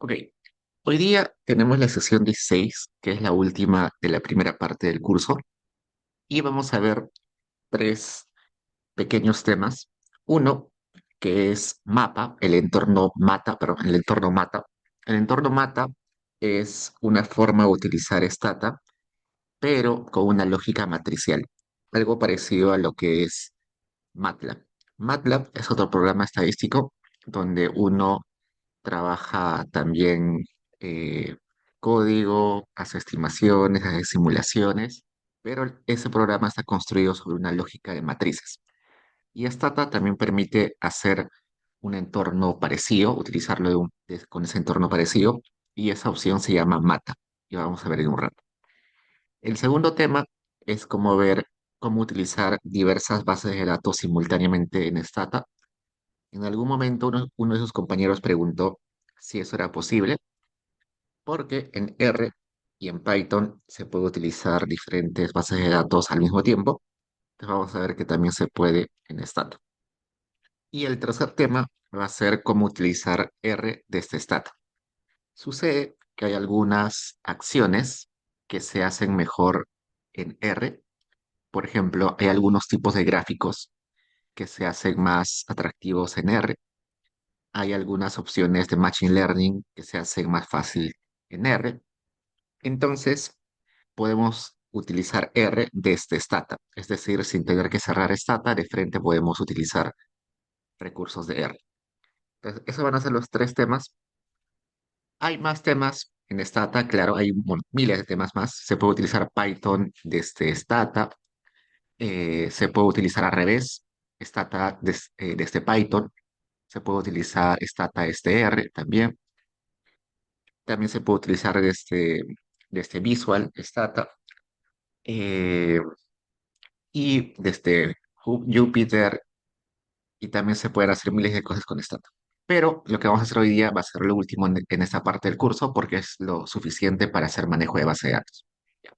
Ok, hoy día tenemos la sesión 16, que es la última de la primera parte del curso, y vamos a ver tres pequeños temas. Uno, que es mapa, el entorno mata, perdón, el entorno mata. El entorno mata es una forma de utilizar Stata, pero con una lógica matricial, algo parecido a lo que es MATLAB. MATLAB es otro programa estadístico donde uno trabaja también eh, código, hace estimaciones, hace simulaciones, pero ese programa está construido sobre una lógica de matrices. Y Stata también permite hacer un entorno parecido, utilizarlo con ese entorno parecido, y esa opción se llama Mata, y vamos a ver en un rato. El segundo tema es cómo ver cómo utilizar diversas bases de datos simultáneamente en Stata. En algún momento uno de sus compañeros preguntó si eso era posible, porque en R y en Python se puede utilizar diferentes bases de datos al mismo tiempo. Entonces vamos a ver que también se puede en Stata. Y el tercer tema va a ser cómo utilizar R desde Stata. Sucede que hay algunas acciones que se hacen mejor en R. Por ejemplo, hay algunos tipos de gráficos que se hacen más atractivos en R. Hay algunas opciones de Machine Learning que se hacen más fácil en R. Entonces, podemos utilizar R desde Stata, es decir, sin tener que cerrar Stata, de frente podemos utilizar recursos de R. Entonces, esos van a ser los tres temas. Hay más temas en Stata, claro, hay miles de temas más. Se puede utilizar Python desde Stata, se puede utilizar al revés, Stata desde Python, se puede utilizar Stata desde R también. También se puede utilizar desde Visual Stata. eh, y desde Jupyter, y también se pueden hacer miles de cosas con Stata. Pero lo que vamos a hacer hoy día va a ser lo último en esta parte del curso porque es lo suficiente para hacer manejo de base de datos. Ya.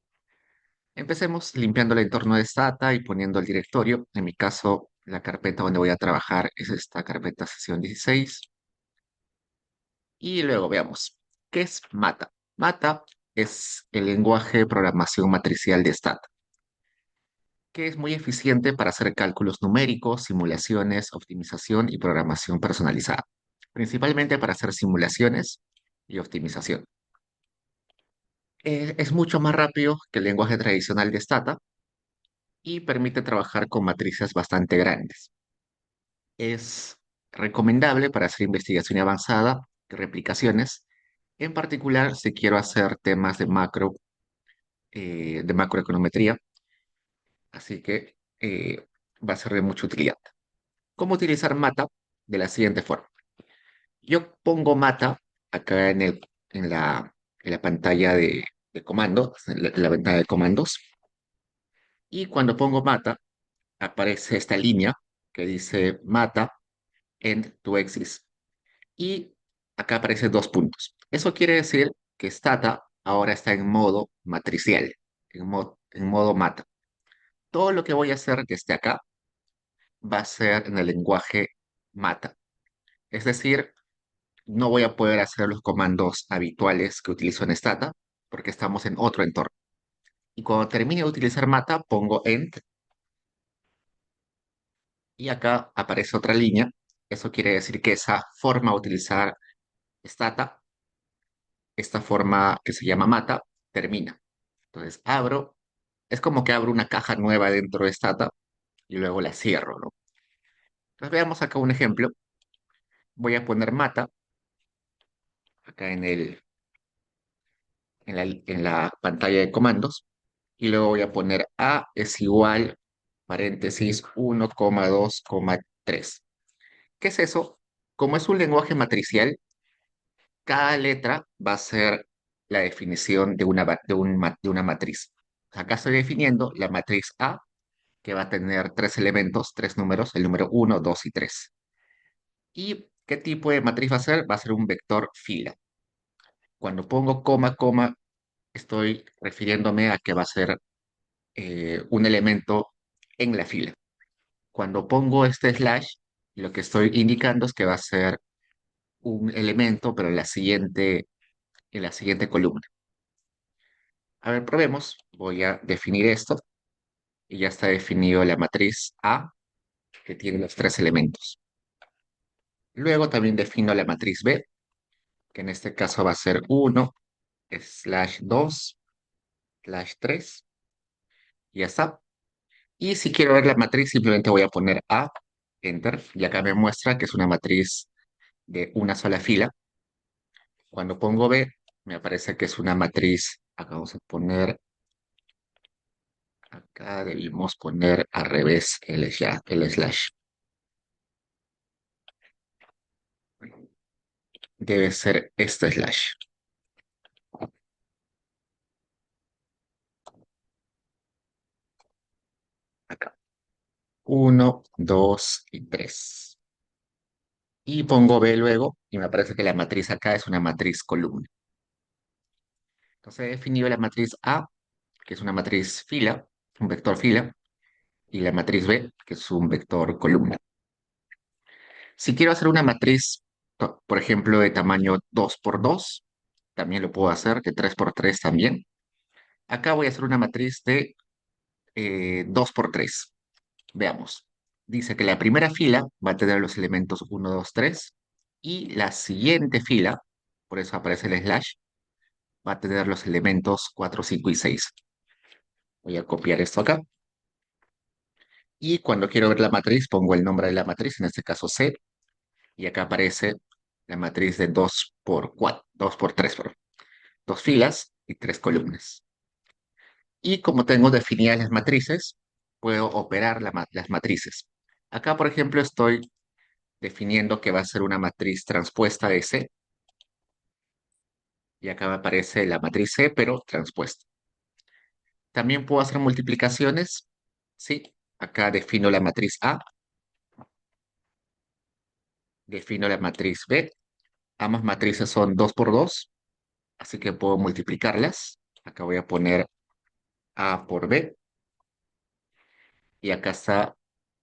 Empecemos limpiando el entorno de Stata y poniendo el directorio. En mi caso, la carpeta donde voy a trabajar es esta carpeta sesión 16. Y luego veamos, ¿qué es Mata? Mata es el lenguaje de programación matricial de Stata, que es muy eficiente para hacer cálculos numéricos, simulaciones, optimización y programación personalizada, principalmente para hacer simulaciones y optimización. Es mucho más rápido que el lenguaje tradicional de Stata y permite trabajar con matrices bastante grandes. Es recomendable para hacer investigación avanzada y replicaciones, en particular si quiero hacer temas de macroeconometría, así que va a ser de mucha utilidad. ¿Cómo utilizar Mata? De la siguiente forma. Yo pongo Mata acá en la pantalla de comandos, en la ventana de comandos, y cuando pongo Mata, aparece esta línea que dice Mata end to exist, y acá aparecen dos puntos. Eso quiere decir que Stata ahora está en modo matricial, en modo Mata. Todo lo que voy a hacer desde acá va a ser en el lenguaje Mata. Es decir, no voy a poder hacer los comandos habituales que utilizo en Stata porque estamos en otro entorno. Y cuando termine de utilizar Mata, pongo End y acá aparece otra línea. Eso quiere decir que esa forma de utilizar Stata, esta forma que se llama Mata, termina. Entonces abro, es como que abro una caja nueva dentro de Stata y luego la cierro, ¿no? Entonces veamos acá un ejemplo. Voy a poner Mata acá en la pantalla de comandos y luego voy a poner A es igual, paréntesis, 1,2,3. ¿Qué es eso? Como es un lenguaje matricial, cada letra va a ser la definición de una matriz. Acá estoy definiendo la matriz A, que va a tener tres elementos, tres números, el número 1, 2 y 3. ¿Y qué tipo de matriz va a ser? Va a ser un vector fila. Cuando pongo coma, coma, estoy refiriéndome a que va a ser un elemento en la fila. Cuando pongo este slash, lo que estoy indicando es que va a ser un elemento, pero en la siguiente columna. A ver, probemos. Voy a definir esto y ya está definido la matriz A, que tiene los tres elementos. Luego también defino la matriz B, que en este caso va a ser 1 slash 2 slash 3 y ya está. Y si quiero ver la matriz, simplemente voy a poner A, Enter, y acá me muestra que es una matriz de una sola fila. Cuando pongo B, me aparece que es una matriz, acá vamos a poner, acá debimos poner al revés el slash. Debe ser este slash, acá. Uno, 2 y 3. Y pongo B luego, y me aparece que la matriz acá es una matriz columna. Entonces he definido la matriz A, que es una matriz fila, un vector fila, y la matriz B, que es un vector columna. Si quiero hacer una matriz, por ejemplo, de tamaño 2 por 2, también lo puedo hacer, de 3 por 3 también. Acá voy a hacer una matriz de 2 por 3. Veamos. Dice que la primera fila va a tener los elementos 1, 2, 3 y la siguiente fila, por eso aparece el slash, va a tener los elementos 4, 5 y 6. Voy a copiar esto acá. Y cuando quiero ver la matriz, pongo el nombre de la matriz, en este caso C, y acá aparece la matriz de 2 por 4, 2 por 3, perdón. Dos filas y tres columnas. Y como tengo definidas las matrices, puedo operar las matrices. Acá, por ejemplo, estoy definiendo que va a ser una matriz transpuesta de C, y acá me aparece la matriz C, pero transpuesta. También puedo hacer multiplicaciones, ¿sí? Acá defino la matriz A, defino la matriz B. Ambas matrices son 2 por 2, así que puedo multiplicarlas. Acá voy a poner A por B, y acá está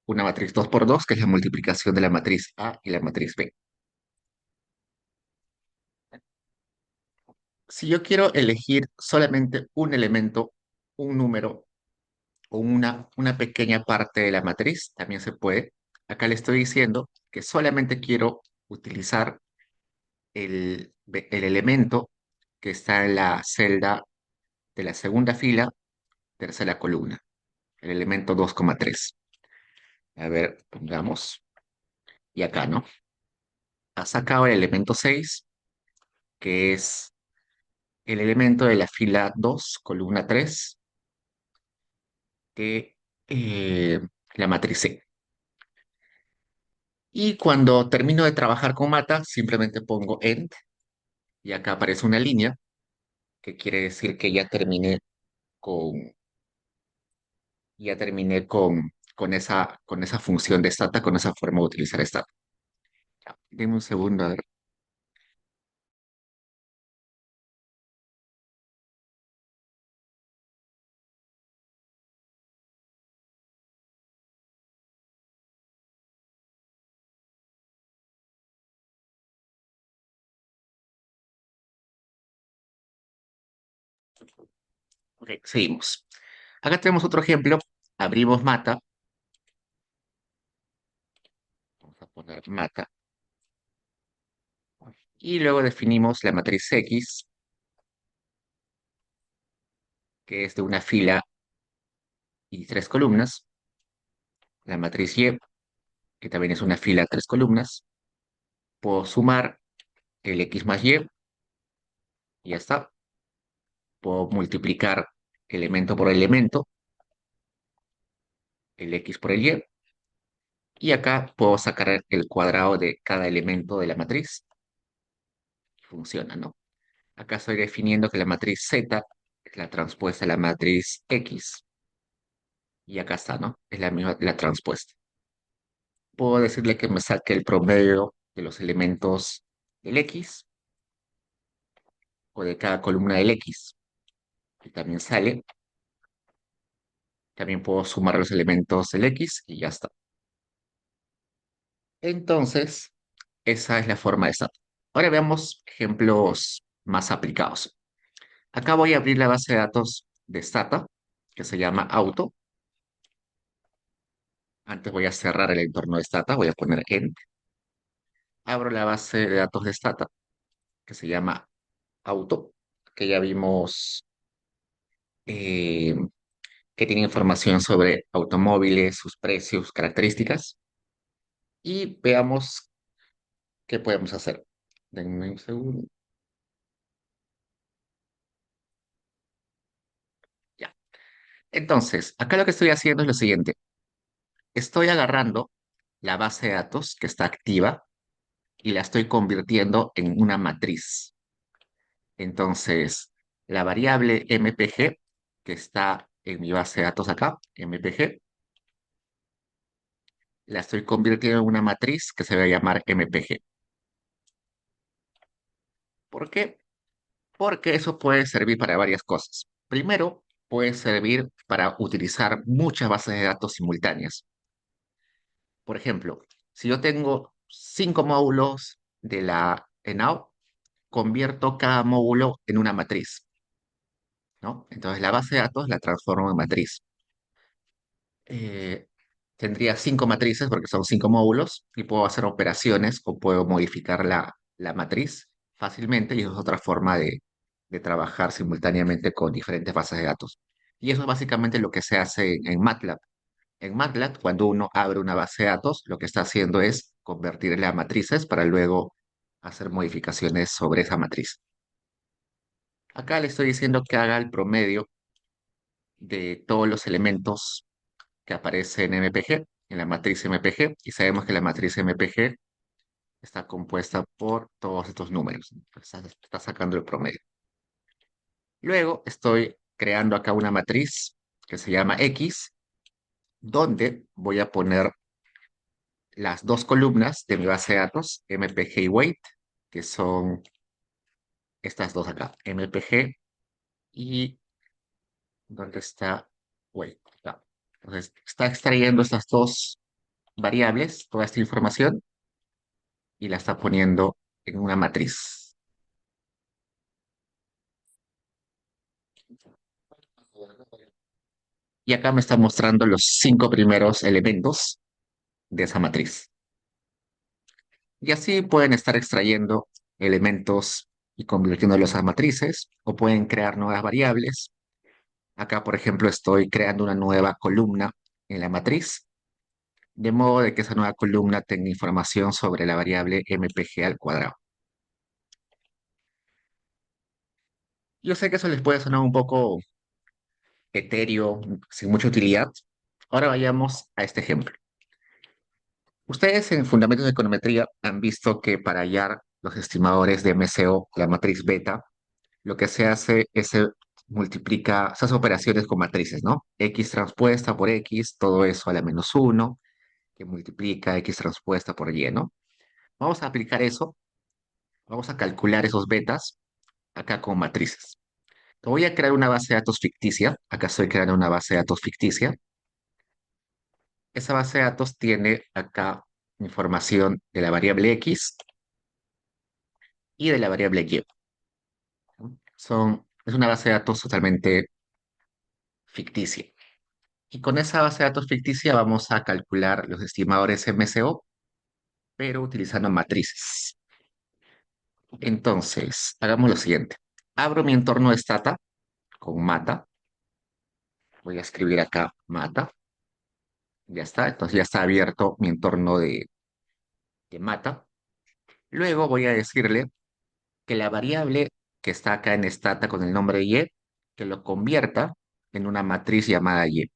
una matriz 2 por 2, que es la multiplicación de la matriz A y la matriz B. Si yo quiero elegir solamente un elemento, un número o una pequeña parte de la matriz, también se puede. Acá le estoy diciendo que solamente quiero utilizar el elemento que está en la celda de la segunda fila, tercera columna, el elemento 2,3. A ver, pongamos, y acá, ¿no? Ha sacado el elemento 6, que es el elemento de la fila 2, columna 3, de eh, la matriz C. Y cuando termino de trabajar con Mata, simplemente pongo End y acá aparece una línea que quiere decir que con, ya terminé con esa función de stata, con esa forma de utilizar stata. Ya, deme un segundo, a ver. Ok, seguimos. Acá tenemos otro ejemplo. Abrimos Mata. Vamos a poner Mata. Y luego definimos la matriz X, que es de una fila y tres columnas. La matriz Y, que también es una fila, tres columnas. Puedo sumar el X más y ya está. Puedo multiplicar elemento por elemento, el X por el y acá puedo sacar el cuadrado de cada elemento de la matriz. Funciona, ¿no? Acá estoy definiendo que la matriz Z es la transpuesta de la matriz X, y acá está, ¿no? Es la misma, la transpuesta. Puedo decirle que me saque el promedio de los elementos del X o de cada columna del X, y también sale. También puedo sumar los elementos del X y ya está. Entonces, esa es la forma de SAT. Ahora veamos ejemplos más aplicados. Acá voy a abrir la base de datos de Stata, que se llama Auto. Antes voy a cerrar el entorno de Stata, voy a poner End. Abro la base de datos de Stata, que se llama Auto, que ya vimos eh, que tiene información sobre automóviles, sus precios, características. Y veamos qué podemos hacer. Denme un segundo. Ya. Entonces, acá lo que estoy haciendo es lo siguiente. Estoy agarrando la base de datos que está activa y la estoy convirtiendo en una matriz. Entonces, la variable MPG que está en mi base de datos acá, MPG, la estoy convirtiendo en una matriz que se va a llamar MPG. ¿Por qué? Porque eso puede servir para varias cosas. Primero, puede servir para utilizar muchas bases de datos simultáneas. Por ejemplo, si yo tengo 5 módulos de la ENAU, convierto cada módulo en una matriz, ¿no? Entonces la base de datos la transformo en matriz. Eh, Tendría 5 matrices porque son 5 módulos y puedo hacer operaciones o puedo modificar la matriz fácilmente y eso es otra forma de trabajar simultáneamente con diferentes bases de datos. Y eso es básicamente lo que se hace en MATLAB. En MATLAB, cuando uno abre una base de datos, lo que está haciendo es convertirla a matrices para luego hacer modificaciones sobre esa matriz. Acá le estoy diciendo que haga el promedio de todos los elementos que aparecen en MPG, en la matriz MPG, y sabemos que la matriz MPG está compuesta por todos estos números. Está sacando el promedio. Luego estoy creando acá una matriz que se llama X, donde voy a poner las dos columnas de mi base de datos, MPG y weight, que son estas dos acá, MPG y ¿dónde está weight? Acá. Entonces, está extrayendo estas dos variables, toda esta información, y la está poniendo en una matriz. Y acá me está mostrando los 5 primeros elementos de esa matriz. Y así pueden estar extrayendo elementos y convirtiéndolos a matrices, o pueden crear nuevas variables. Acá, por ejemplo, estoy creando una nueva columna en la matriz, de modo de que esa nueva columna tenga información sobre la variable mpg al cuadrado. Yo sé que eso les puede sonar un poco etéreo, sin mucha utilidad. Ahora vayamos a este ejemplo. Ustedes en Fundamentos de Econometría han visto que para hallar los estimadores de MCO, la matriz beta, lo que se hace es se multiplica esas operaciones con matrices, ¿no? X transpuesta por X, todo eso a la -1, que multiplica X transpuesta por Y, ¿no? Vamos a aplicar eso, vamos a calcular esos betas acá con matrices. Voy a crear una base de datos ficticia, acá estoy creando una base de datos ficticia. Esa base de datos tiene acá información de la variable X y de la variable Y. ¿No? Es una base de datos totalmente ficticia. Y con esa base de datos ficticia vamos a calcular los estimadores MCO, pero utilizando matrices. Entonces, hagamos lo siguiente. Abro mi entorno de Stata con Mata. Voy a escribir acá Mata. Ya está. Entonces ya está abierto mi entorno de Mata. Luego voy a decirle que la variable que está acá en Stata con el nombre de Y, que lo convierta en una matriz llamada Y.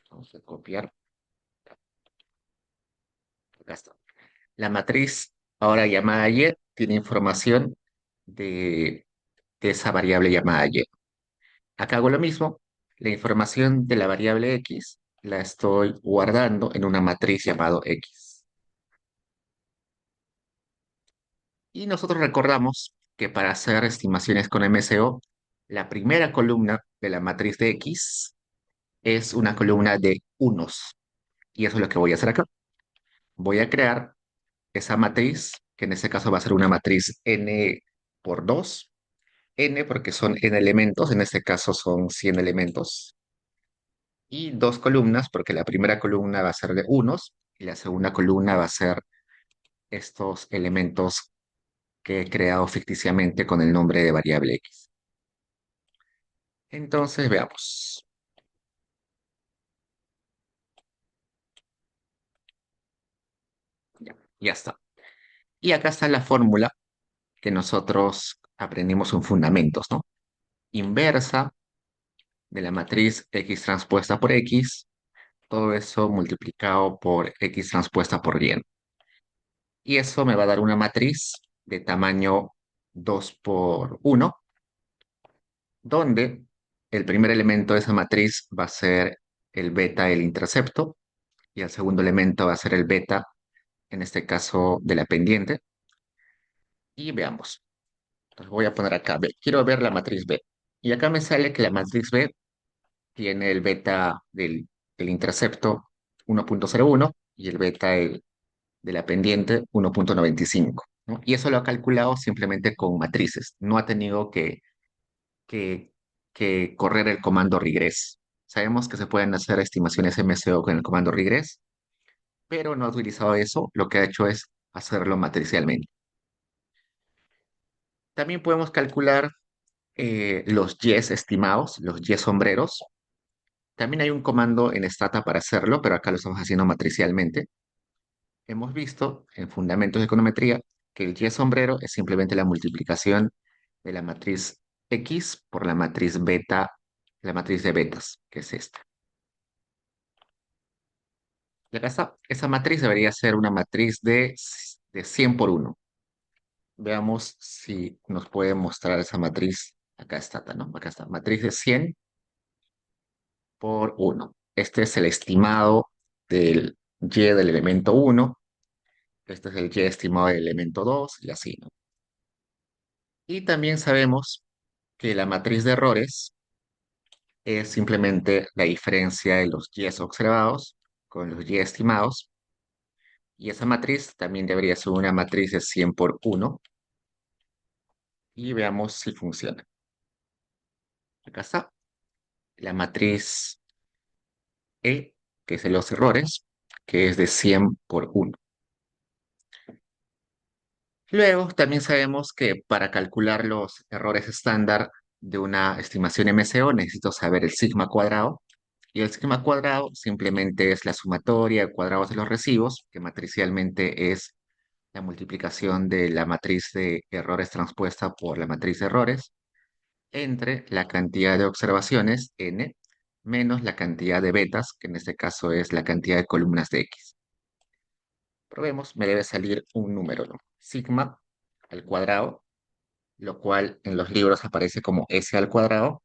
Vamos a copiar. Acá está. La matriz ahora llamada Y tiene información de, de esa variable llamada Y. Acá hago lo mismo. La información de la variable X la estoy guardando en una matriz llamado X. Y nosotros recordamos que para hacer estimaciones con MCO, la primera columna de la matriz de X es una columna de unos. Y eso es lo que voy a hacer acá. Voy a crear esa matriz, que en este caso va a ser una matriz n por 2, n porque son n elementos, en este caso son 100 elementos, y dos columnas porque la primera columna va a ser de unos y la segunda columna va a ser estos elementos que he creado ficticiamente con el nombre de variable x. Entonces veamos. Ya está. Y acá está la fórmula que nosotros aprendimos en fundamentos, ¿no? Inversa de la matriz x transpuesta por x, todo eso multiplicado por x transpuesta por y. Y eso me va a dar una matriz de tamaño 2 por 1, donde el primer elemento de esa matriz va a ser el beta del intercepto y el segundo elemento va a ser el beta, en este caso de la pendiente. Y veamos. Entonces voy a poner acá B. Quiero ver la matriz B. Y acá me sale que la matriz B tiene el beta del intercepto 1.01 y el beta de la pendiente 1.95, ¿no? Y eso lo ha calculado simplemente con matrices. No ha tenido que, que correr el comando regress. Sabemos que se pueden hacer estimaciones MCO con el comando regress, pero no ha utilizado eso. Lo que ha hecho es hacerlo matricialmente. También podemos calcular los yes estimados, los yes sombreros. También hay un comando en Stata para hacerlo, pero acá lo estamos haciendo matricialmente. Hemos visto en fundamentos de econometría que el y sombrero es simplemente la multiplicación de la matriz X por la matriz beta, la matriz de betas, que es esta. Y acá está. Esa matriz debería ser una matriz de 100 por 1. Veamos si nos puede mostrar esa matriz. Acá está, ¿no? Acá está. Matriz de 100 por 1. Este es el estimado del y del elemento 1. Este es el y estimado del elemento 2 y así, ¿no? Y también sabemos que la matriz de errores es simplemente la diferencia de los y observados con los y estimados. Y esa matriz también debería ser una matriz de 100 por 1. Y veamos si funciona. Acá está. La matriz E, que es de los errores, que es de 100 por 1. Luego, también sabemos que para calcular los errores estándar de una estimación MCO necesito saber el sigma cuadrado. Y el sigma cuadrado simplemente es la sumatoria de cuadrados de los recibos, que matricialmente es la multiplicación de la matriz de errores transpuesta por la matriz de errores, entre la cantidad de observaciones, n, menos la cantidad de betas, que en este caso es la cantidad de columnas de x. Probemos, me debe salir un número, ¿no? Sigma al cuadrado, lo cual en los libros aparece como s al cuadrado,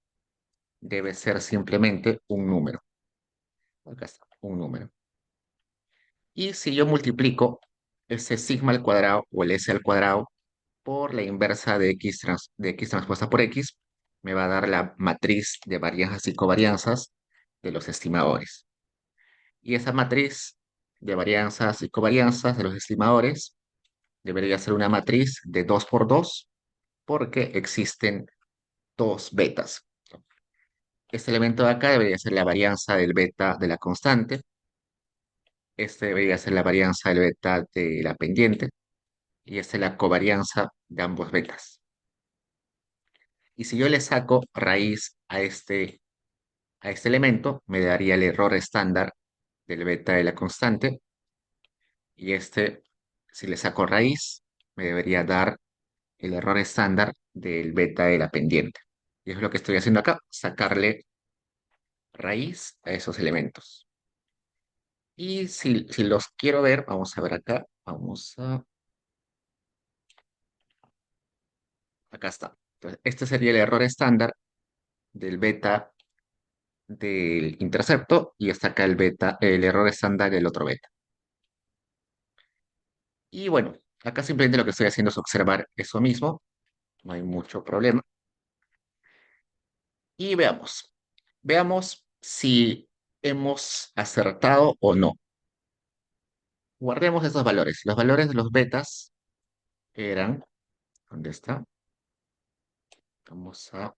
debe ser simplemente un número. Acá está, un número. Y si yo multiplico ese sigma al cuadrado o el s al cuadrado por la inversa de x transpuesta por x, me va a dar la matriz de varianzas y covarianzas de los estimadores. Y esa matriz de varianzas y covarianzas de los estimadores debería ser una matriz de 2 por 2 porque existen dos betas. Este elemento de acá debería ser la varianza del beta de la constante. Este debería ser la varianza del beta de la pendiente. Y esta es la covarianza de ambos betas. Y si yo le saco raíz a este elemento, me daría el error estándar del beta de la constante. Y este, si le saco raíz, me debería dar el error estándar del beta de la pendiente. Y es lo que estoy haciendo acá, sacarle raíz a esos elementos. Y si los quiero ver, vamos a ver acá, acá está. Entonces, este sería el error estándar del beta del intercepto y está acá el beta, el error estándar del otro beta. Y bueno, acá simplemente lo que estoy haciendo es observar eso mismo, no hay mucho problema. Y veamos si hemos acertado o no. Guardemos esos valores. Los valores de los betas eran, ¿dónde está? Vamos a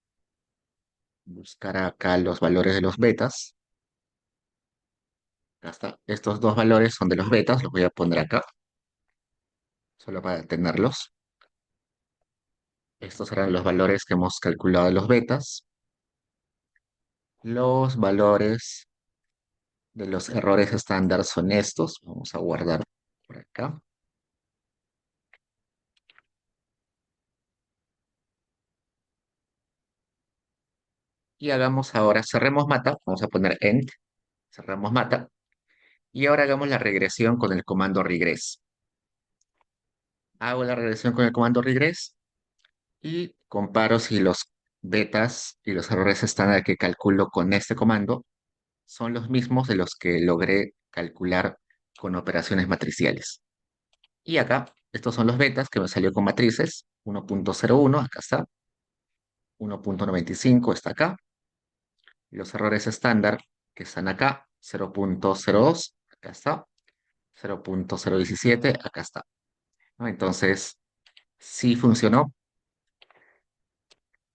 buscar acá los valores de los betas. Acá está. Estos dos valores son de los betas, los voy a poner acá, solo para tenerlos. Estos eran los valores que hemos calculado de los betas. Los valores de los errores estándar son estos. Vamos a guardar por acá. Y hagamos ahora, cerremos mata, vamos a poner end, cerramos mata. Y ahora hagamos la regresión con el comando regress. Hago la regresión con el comando regress y comparo si los betas y los errores estándar que calculo con este comando son los mismos de los que logré calcular con operaciones matriciales. Y acá, estos son los betas que me salió con matrices, 1.01, acá está, 1.95 está acá, los errores estándar que están acá, 0.02, acá está, 0.017, acá está, ¿no? Entonces, sí funcionó,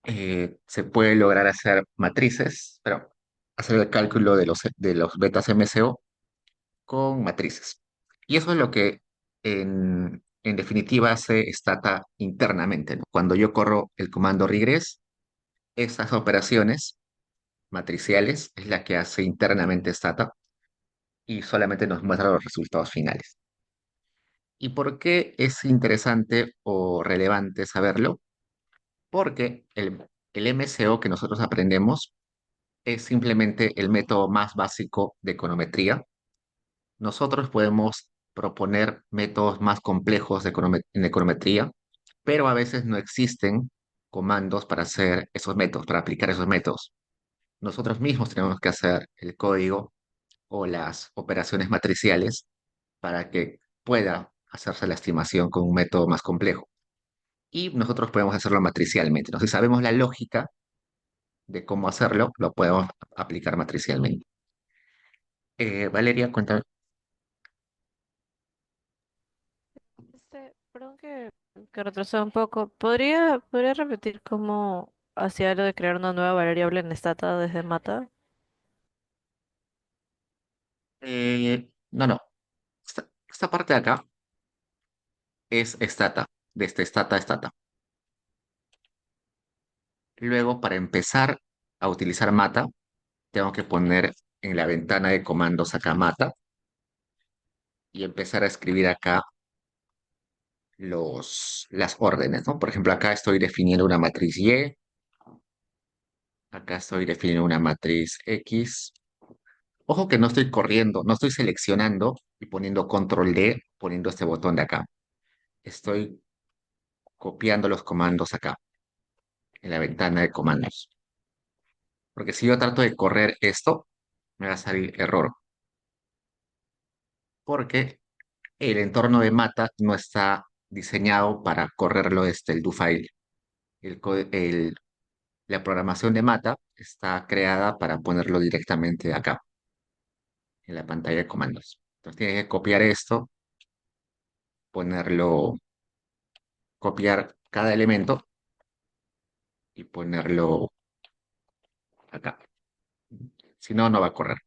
se puede lograr hacer matrices, pero hacer el cálculo de los betas MCO con matrices. Y eso es lo que en definitiva hace Stata internamente, ¿no? Cuando yo corro el comando regress, esas operaciones matriciales es la que hace internamente Stata y solamente nos muestra los resultados finales. ¿Y por qué es interesante o relevante saberlo? Porque el MCO que nosotros aprendemos es simplemente el método más básico de econometría. Nosotros podemos proponer métodos más complejos en econometría, pero a veces no existen comandos para hacer esos métodos, para aplicar esos métodos. Nosotros mismos tenemos que hacer el código o las operaciones matriciales para que pueda hacerse la estimación con un método más complejo. Y nosotros podemos hacerlo matricialmente, ¿no? Si sabemos la lógica de cómo hacerlo, lo podemos aplicar matricialmente. Valeria, cuéntame. Perdón que retrasé un poco. ¿Podría repetir cómo hacía lo de crear una nueva variable en Stata desde Mata? No, no. Esta parte de acá es stata, desde stata a stata. Luego, para empezar a utilizar mata, tengo que poner en la ventana de comandos acá mata y empezar a escribir acá las órdenes, ¿no? Por ejemplo, acá estoy definiendo una matriz Y, acá estoy definiendo una matriz X. Ojo que no estoy corriendo, no estoy seleccionando y poniendo control D, poniendo este botón de acá. Estoy copiando los comandos acá, en la ventana de comandos. Porque si yo trato de correr esto, me va a salir error. Porque el entorno de Mata no está diseñado para correrlo desde el do file. La programación de Mata está creada para ponerlo directamente acá, en la pantalla de comandos. Entonces tiene que copiar esto, ponerlo, copiar cada elemento y ponerlo acá. Si no, no va a correr.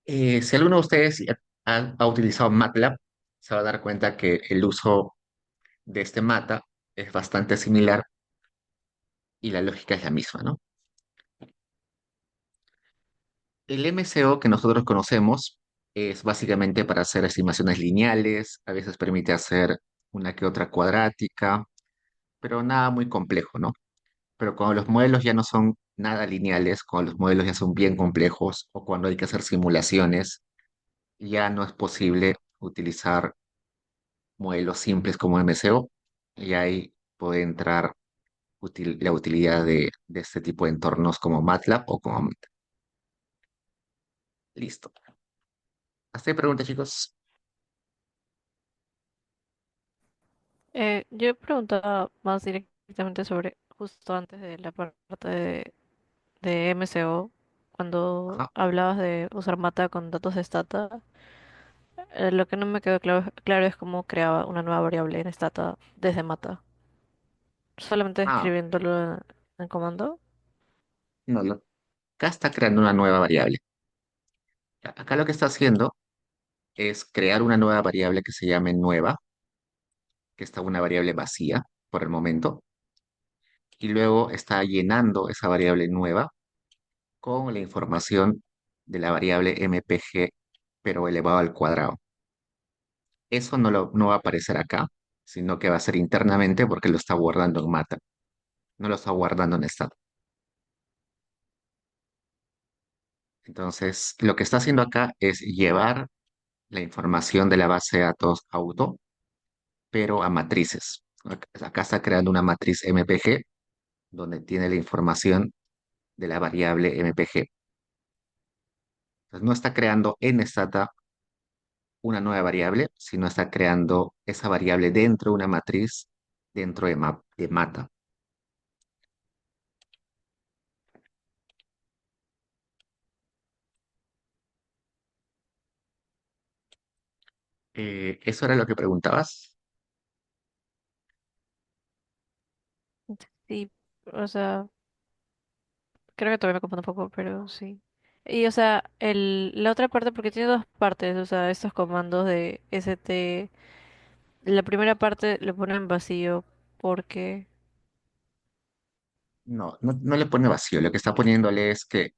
Si alguno de ustedes ha utilizado MATLAB, se va a dar cuenta que el uso de este Mata es bastante similar y la lógica es la misma, ¿no? El MCO que nosotros conocemos es básicamente para hacer estimaciones lineales, a veces permite hacer una que otra cuadrática, pero nada muy complejo, ¿no? Pero cuando los modelos ya no son nada lineales, cuando los modelos ya son bien complejos o cuando hay que hacer simulaciones, ya no es posible utilizar modelos simples como MCO y ahí puede entrar la utilidad de este tipo de entornos como MATLAB o como Mata. Listo. Hasta ahí pregunta, chicos. Yo preguntaba más directamente sobre justo antes de la parte de MCO, cuando Ajá. hablabas de usar Mata con datos de Stata. Lo que no me quedó claro es cómo creaba una nueva variable en stata desde mata. Solamente Ah, escribiéndolo en comando. no, acá está creando una nueva variable. Acá lo que está haciendo es crear una nueva variable que se llame nueva, que está una variable vacía por el momento, y luego está llenando esa variable nueva con la información de la variable mpg, pero elevado al cuadrado. Eso no va a aparecer acá, sino que va a ser internamente porque lo está guardando en Mata, no lo está guardando en Stat. Entonces, lo que está haciendo acá es llevar la información de la base de datos auto, pero a matrices. Acá está creando una matriz MPG donde tiene la información de la variable MPG. Entonces, no está creando en Stata una nueva variable, sino está creando esa variable dentro de una matriz dentro de Mata. ¿Eso era lo que preguntabas? Sí, o sea, creo que todavía me confundo un poco, pero sí. Y o sea, la otra parte, porque tiene dos partes, o sea, estos comandos de ST, la primera parte lo pone en vacío porque... No le pone vacío, lo que está poniéndole es que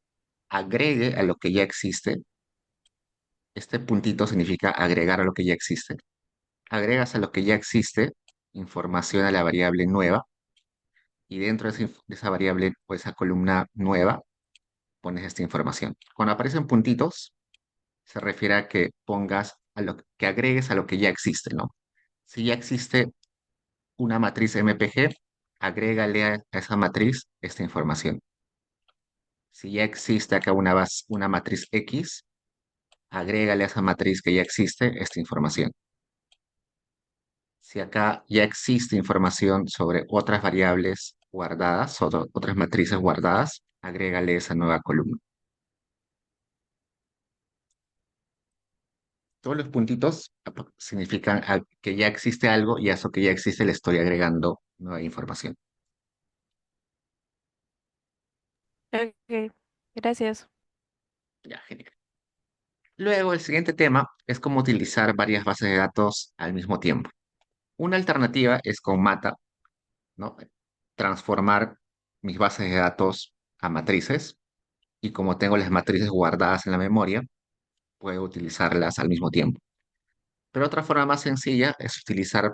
agregue a lo que ya existe. Este puntito significa agregar a lo que ya existe. Agregas a lo que ya existe información a la variable nueva y dentro de esa variable o esa columna nueva pones esta información. Cuando aparecen puntitos, se refiere a que pongas a lo que agregues a lo que ya existe, ¿no? Si ya existe una matriz MPG, agrégale a esa matriz esta información. Si ya existe acá una matriz X, agrégale a esa matriz que ya existe esta información. Si acá ya existe información sobre otras variables guardadas, otras matrices guardadas, agrégale esa nueva columna. Todos los puntitos significan que ya existe algo y a eso que ya existe le estoy agregando nueva información. Ok, gracias. Ya, genial. Luego, el siguiente tema es cómo utilizar varias bases de datos al mismo tiempo. Una alternativa es con Mata, ¿no? Transformar mis bases de datos a matrices y como tengo las matrices guardadas en la memoria, puedo utilizarlas al mismo tiempo. Pero otra forma más sencilla es utilizar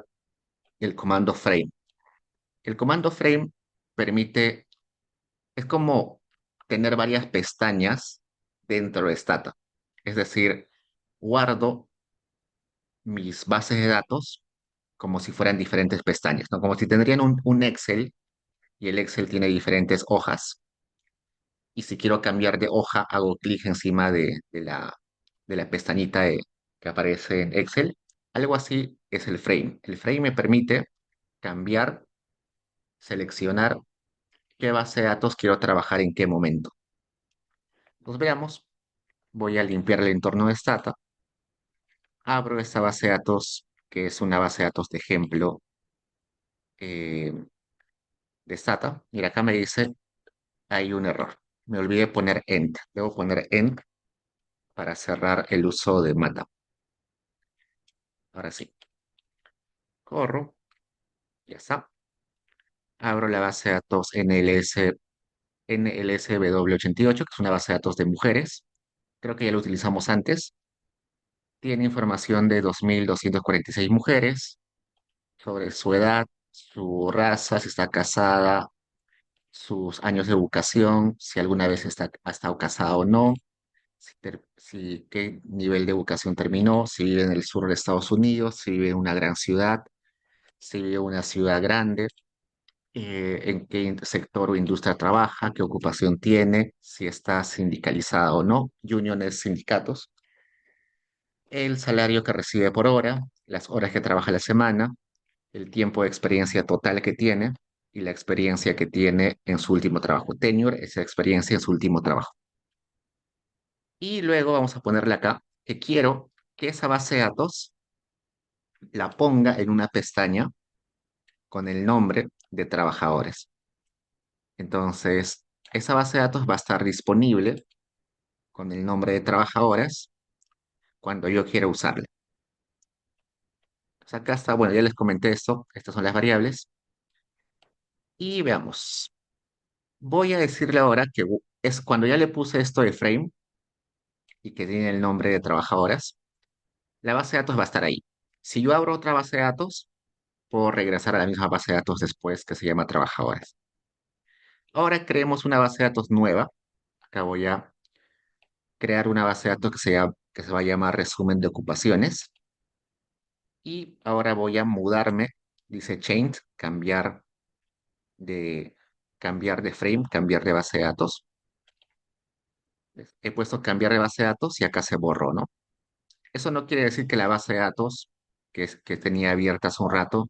el comando frame. El comando frame permite, es como tener varias pestañas dentro de Stata. Es decir, guardo mis bases de datos como si fueran diferentes pestañas, ¿no? Como si tendrían un Excel y el Excel tiene diferentes hojas. Y si quiero cambiar de hoja, hago clic encima de la pestañita que aparece en Excel. Algo así es el frame. El frame me permite cambiar, seleccionar qué base de datos quiero trabajar en qué momento. Pues veamos, voy a limpiar el entorno de Stata, abro esta base de datos, que es una base de datos de ejemplo eh, de Stata, y acá me dice, hay un error. Me olvidé poner end. Debo poner end para cerrar el uso de Mata. Ahora sí, corro, ya está. Abro la base de datos NLSW88, que es una base de datos de mujeres. Creo que ya lo utilizamos antes. Tiene información de 2.246 mujeres sobre su edad, su raza, si está casada, sus años de educación, si alguna vez ha estado casada o no, qué nivel de educación terminó, si vive en el sur de Estados Unidos, si vive en una gran ciudad, si vive en una ciudad grande, en qué sector o industria trabaja, qué ocupación tiene, si está sindicalizada o no, uniones, sindicatos, el salario que recibe por hora, las horas que trabaja a la semana, el tiempo de experiencia total que tiene y la experiencia que tiene en su último trabajo. Tenure, esa experiencia en su último trabajo. Y luego vamos a ponerle acá que quiero que esa base de datos la ponga en una pestaña con el nombre de trabajadores. Entonces, esa base de datos va a estar disponible con el nombre de trabajadoras cuando yo quiera usarla. Entonces, acá está, bueno, ya les comenté esto, estas son las variables. Y veamos, voy a decirle ahora que es cuando ya le puse esto de frame y que tiene el nombre de trabajadoras, la base de datos va a estar ahí. Si yo abro otra base de datos, puedo regresar a la misma base de datos después que se llama trabajadoras. Ahora creemos una base de datos nueva. Acá voy a crear una base de datos que se va a llamar resumen de ocupaciones. Y ahora voy a mudarme, dice change, de, cambiar de frame, cambiar de base de datos. He puesto cambiar de base de datos y acá se borró, ¿no? Eso no quiere decir que la base de datos que tenía abierta hace un rato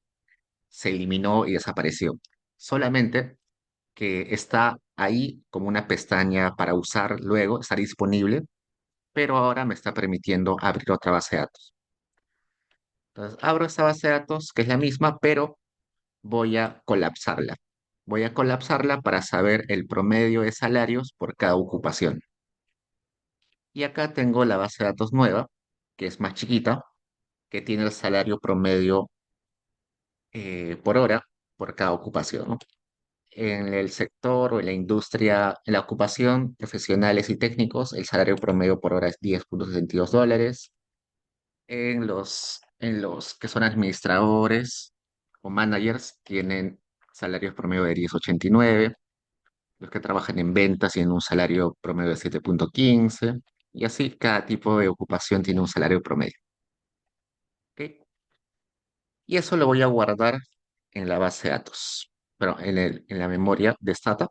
se eliminó y desapareció. Solamente que está ahí como una pestaña para usar luego, está disponible, pero ahora me está permitiendo abrir otra base de datos. Entonces, abro esta base de datos, que es la misma, pero voy a colapsarla. Voy a colapsarla para saber el promedio de salarios por cada ocupación. Y acá tengo la base de datos nueva, que es más chiquita, que tiene el salario promedio por hora por cada ocupación, ¿no? En el sector o en la industria, en la ocupación, profesionales y técnicos, el salario promedio por hora es $10.62. En los que son administradores o managers, tienen salarios promedio de 10.89. Los que trabajan en ventas tienen un salario promedio de 7.15. Y así, cada tipo de ocupación tiene un salario promedio. ¿Ok? Y eso lo voy a guardar en la base de datos, pero en la memoria de Stata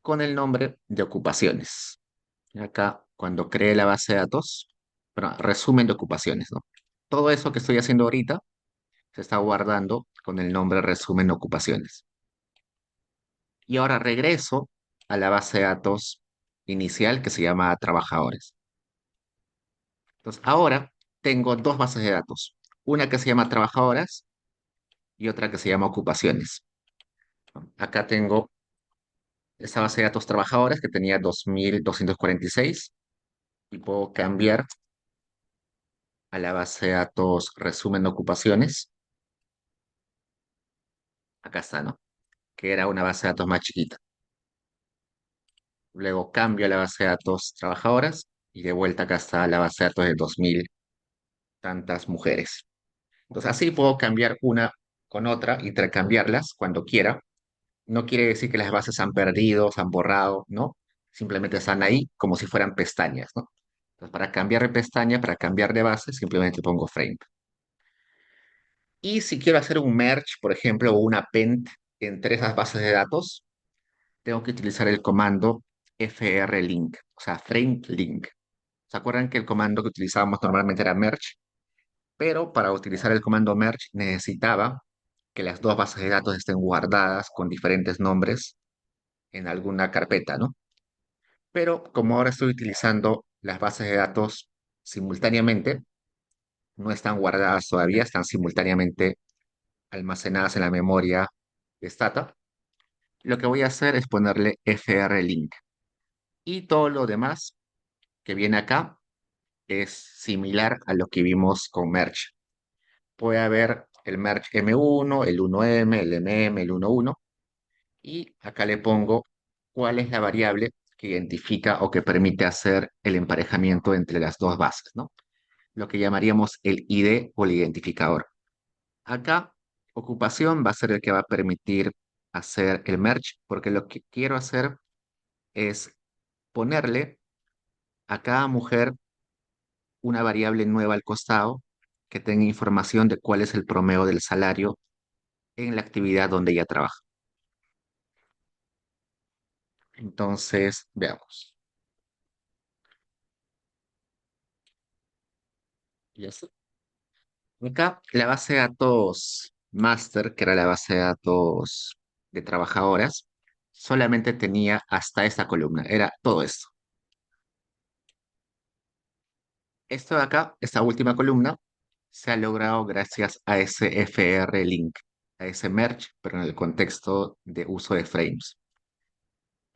con el nombre de ocupaciones. Y acá, cuando cree la base de datos, pero resumen de ocupaciones, ¿no? Todo eso que estoy haciendo ahorita se está guardando con el nombre resumen de ocupaciones. Y ahora regreso a la base de datos inicial que se llama trabajadores. Entonces, ahora tengo dos bases de datos. Una que se llama trabajadoras y otra que se llama ocupaciones. Acá tengo esa base de datos trabajadores que tenía 2.246 y puedo cambiar a la base de datos resumen de ocupaciones. Acá está, ¿no? Que era una base de datos más chiquita. Luego cambio a la base de datos trabajadoras y de vuelta acá está la base de datos de 2.000 tantas mujeres. Entonces así puedo cambiar una con otra, intercambiarlas cuando quiera. No quiere decir que las bases se han perdido, se han borrado, ¿no? Simplemente están ahí como si fueran pestañas, ¿no? Entonces, para cambiar de pestaña, para cambiar de base, simplemente pongo frame. Y si quiero hacer un merge, por ejemplo, o un append entre esas bases de datos, tengo que utilizar el comando frlink, o sea, frame link. ¿Se acuerdan que el comando que utilizábamos normalmente era merge? Pero para utilizar el comando merge necesitaba que las dos bases de datos estén guardadas con diferentes nombres en alguna carpeta, ¿no? Pero como ahora estoy utilizando las bases de datos simultáneamente, no están guardadas todavía, están simultáneamente almacenadas en la memoria de Stata. Lo que voy a hacer es ponerle frlink. Y todo lo demás que viene acá es similar a lo que vimos con merge. Puede haber el merge M1, el 1M, el MM, el 11. Y acá le pongo cuál es la variable que identifica o que permite hacer el emparejamiento entre las dos bases, ¿no? Lo que llamaríamos el ID o el identificador. Acá, ocupación va a ser el que va a permitir hacer el merge, porque lo que quiero hacer es ponerle a cada mujer una variable nueva al costado que tenga información de cuál es el promedio del salario en la actividad donde ella trabaja. Entonces, veamos. Ya está. Acá la base de datos master, que era la base de datos de trabajadoras, solamente tenía hasta esta columna, era todo esto. Esto de acá, esta última columna, se ha logrado gracias a ese FR link, a ese merge, pero en el contexto de uso de frames.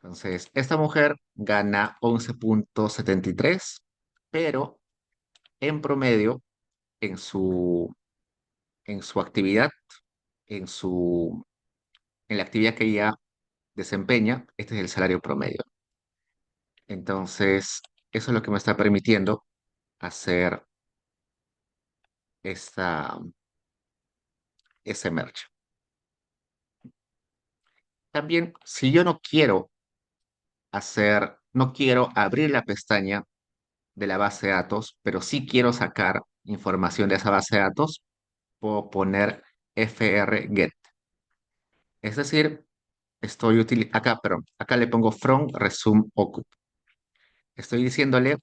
Entonces, esta mujer gana 11,73, pero en promedio, en su actividad, en su, en la actividad que ella desempeña, este es el salario promedio. Entonces, eso es lo que me está permitiendo hacer esta, ese merge. También, si yo no quiero abrir la pestaña de la base de datos, pero sí quiero sacar información de esa base de datos, puedo poner frget. Es decir, acá le pongo from resume ocup. Estoy diciéndole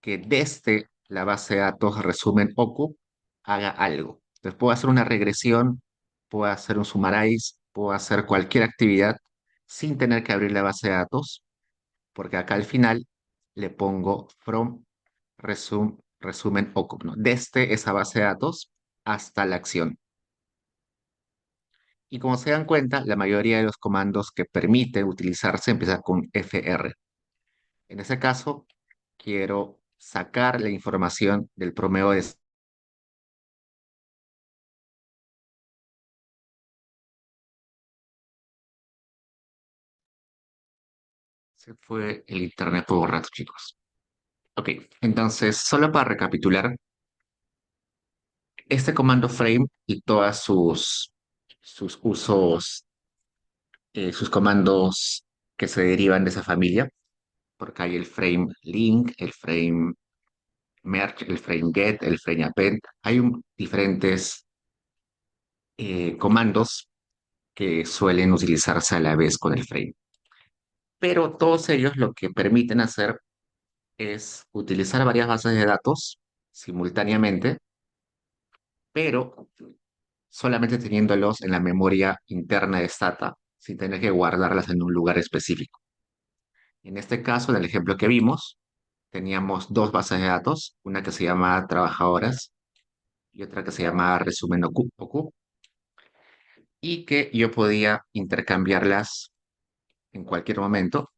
que desde la base de datos resumen ocup haga algo. Entonces puedo hacer una regresión, puedo hacer un summarize, puedo hacer cualquier actividad sin tener que abrir la base de datos, porque acá al final le pongo from resumen ocup, ¿no? Desde esa base de datos hasta la acción. Y como se dan cuenta, la mayoría de los comandos que permiten utilizarse empiezan con fr. En ese caso, quiero sacar la información del promedio de... Se fue el internet por un rato, chicos. Ok, entonces, solo para recapitular, este comando frame y todos sus usos, sus comandos que se derivan de esa familia, porque hay el frame link, el frame merge, el frame get, el frame append. Hay diferentes comandos que suelen utilizarse a la vez con el frame. Pero todos ellos lo que permiten hacer es utilizar varias bases de datos simultáneamente, pero solamente teniéndolos en la memoria interna de Stata, sin tener que guardarlas en un lugar específico. En este caso, en el ejemplo que vimos, teníamos dos bases de datos, una que se llama trabajadoras y otra que se llama resumen OQ, y que yo podía intercambiarlas en cualquier momento.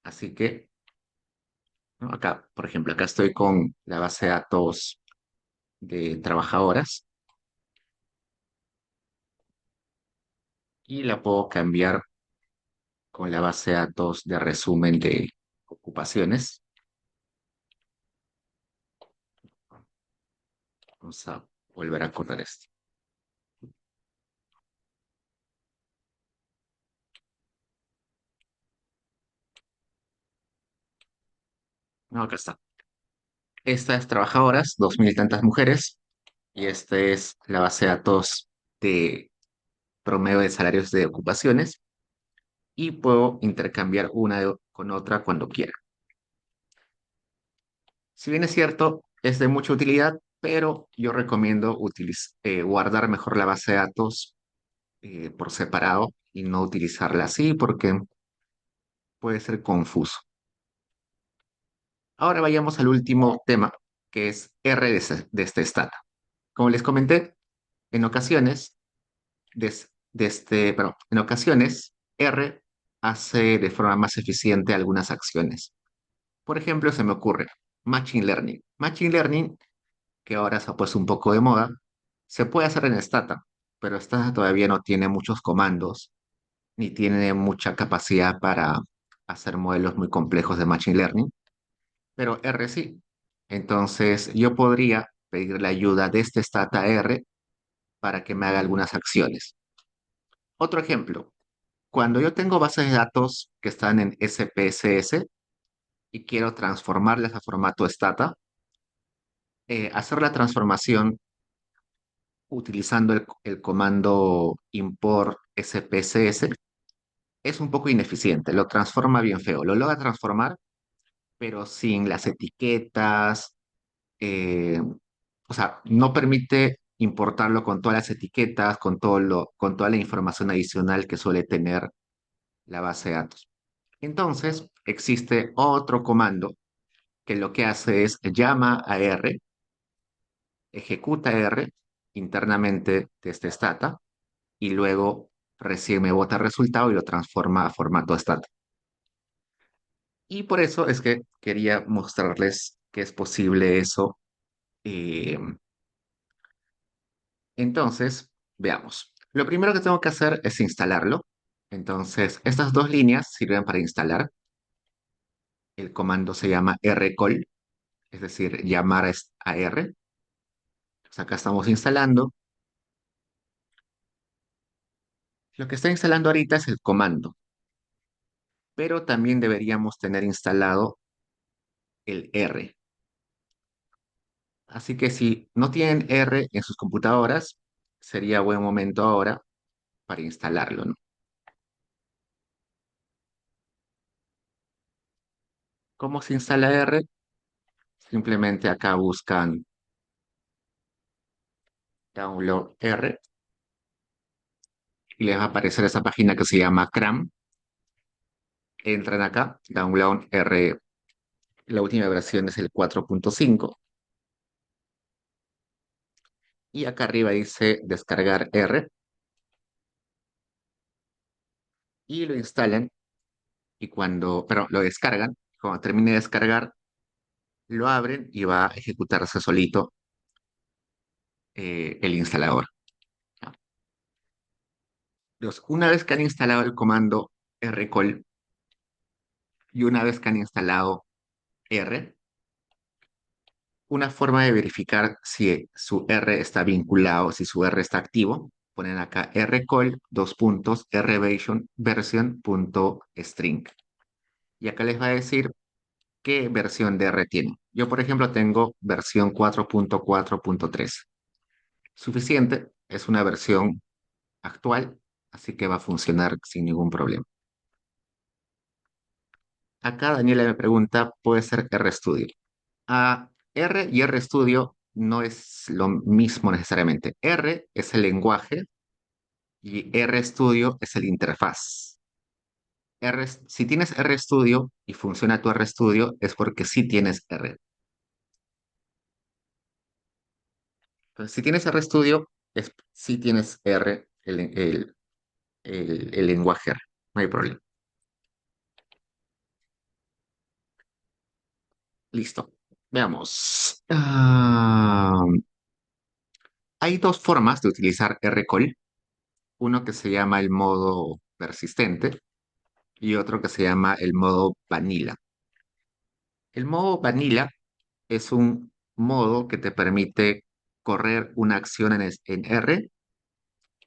Así que, ¿no? Acá, por ejemplo, acá estoy con la base de datos de trabajadoras y la puedo cambiar con la base de datos de resumen de ocupaciones. Vamos a volver a correr esto. No, acá está. Esta es trabajadoras, 2,000 y tantas mujeres, y esta es la base de datos de promedio de salarios de ocupaciones, y puedo intercambiar con otra cuando quiera. Si bien es cierto, es de mucha utilidad, pero yo recomiendo guardar mejor la base de datos por separado y no utilizarla así porque puede ser confuso. Ahora vayamos al último tema, que es R de este stata. Como les comenté, en ocasiones, en ocasiones, R hace de forma más eficiente algunas acciones. Por ejemplo, se me ocurre Machine Learning. Machine Learning, que ahora se ha puesto un poco de moda, se puede hacer en Stata, pero Stata todavía no tiene muchos comandos ni tiene mucha capacidad para hacer modelos muy complejos de Machine Learning, pero R sí. Entonces, yo podría pedir la ayuda de este Stata R para que me haga algunas acciones. Otro ejemplo, cuando yo tengo bases de datos que están en SPSS y quiero transformarlas a formato Stata, hacer la transformación utilizando el comando import SPSS es un poco ineficiente, lo transforma bien feo, lo logra transformar, pero sin las etiquetas, eh, o sea, no permite importarlo con todas las etiquetas, con toda la información adicional que suele tener la base de datos. Entonces, existe otro comando que lo que hace es llama a R, ejecuta R internamente desde Stata y luego recién me bota el resultado y lo transforma a formato Stata. Y por eso es que quería mostrarles que es posible eso. eh, entonces, veamos. Lo primero que tengo que hacer es instalarlo. Entonces, estas dos líneas sirven para instalar. El comando se llama rcall, es decir, llamar a R. Pues acá estamos instalando. Lo que está instalando ahorita es el comando, pero también deberíamos tener instalado el R. Así que si no tienen R en sus computadoras, sería buen momento ahora para instalarlo, ¿no? ¿Cómo se instala R? Simplemente acá buscan download R y les va a aparecer esa página que se llama CRAM. Entran acá, download R, la última versión es el 4.5 y acá arriba dice descargar R y lo instalan y pero lo descargan, cuando termine de descargar, lo abren y va a ejecutarse solito el instalador. ¿Ya? Entonces, una vez que han instalado el comando rcall y una vez que han instalado R, una forma de verificar si su R está vinculado, si su R está activo, ponen acá rcall, dos puntos, rversion.string. Y acá les va a decir qué versión de R tiene. Yo, por ejemplo, tengo versión 4.4.3. Suficiente, es una versión actual, así que va a funcionar sin ningún problema. Acá Daniela me pregunta, ¿puede ser RStudio? R y RStudio no es lo mismo necesariamente. R es el lenguaje y RStudio es el interfaz. Si tienes RStudio y funciona tu RStudio es porque sí tienes R. Entonces, si tienes RStudio, sí tienes R, el lenguaje R. No hay problema. Listo. Veamos. Hay dos formas de utilizar rcall. Uno que se llama el modo persistente y otro que se llama el modo vanilla. El modo vanilla es un modo que te permite correr una acción en R,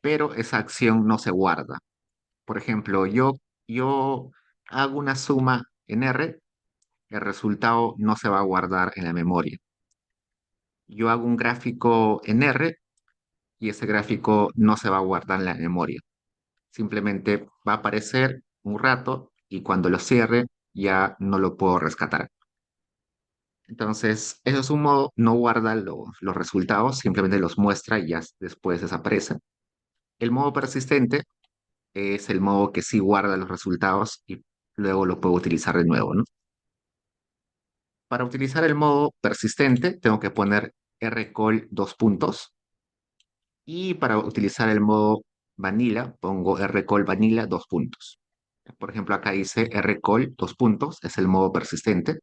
pero esa acción no se guarda. Por ejemplo, yo hago una suma en R, el resultado no se va a guardar en la memoria. Yo hago un gráfico en R y ese gráfico no se va a guardar en la memoria. Simplemente va a aparecer un rato y cuando lo cierre ya no lo puedo rescatar. Entonces, eso es un modo, no guarda los resultados, simplemente los muestra y ya después desaparece. El modo persistente es el modo que sí guarda los resultados y luego lo puedo utilizar de nuevo, ¿no? Para utilizar el modo persistente tengo que poner rcall dos puntos y para utilizar el modo vanilla pongo rcall vanilla dos puntos. Por ejemplo, acá dice rcall dos puntos, es el modo persistente.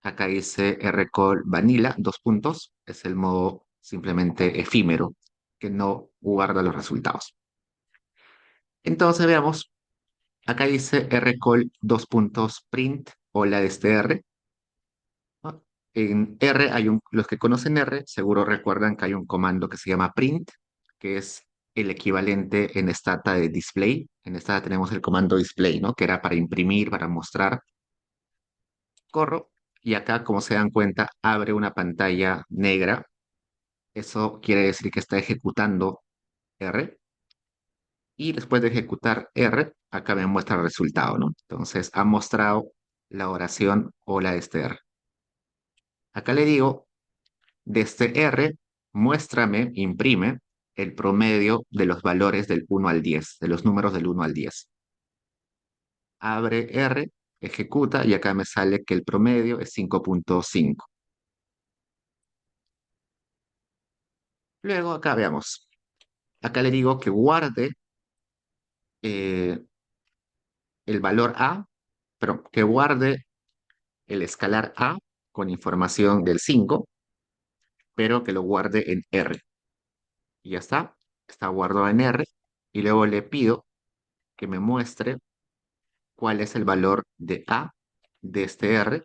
Acá dice rcall vanilla dos puntos, es el modo simplemente efímero, que no guarda los resultados. Entonces veamos, acá dice rcall dos puntos print o la de este R. ¿No? En R los que conocen R seguro recuerdan que hay un comando que se llama print, que es el equivalente en Stata de display. En Stata tenemos el comando display, ¿no? Que era para imprimir, para mostrar. Corro y acá, como se dan cuenta, abre una pantalla negra. Eso quiere decir que está ejecutando R. Y después de ejecutar R, acá me muestra el resultado, ¿no? Entonces ha mostrado la oración o la de este R. Acá le digo, desde R, muéstrame, imprime el promedio de los valores del 1 al 10, de los números del 1 al 10. Abre R ejecuta y acá me sale que el promedio es 5.5. Luego acá veamos. Acá le digo que guarde eh, el valor A, pero que guarde el escalar A con información del 5, pero que lo guarde en R. Y ya está guardado en R. Y luego le pido que me muestre cuál es el valor de A de este R.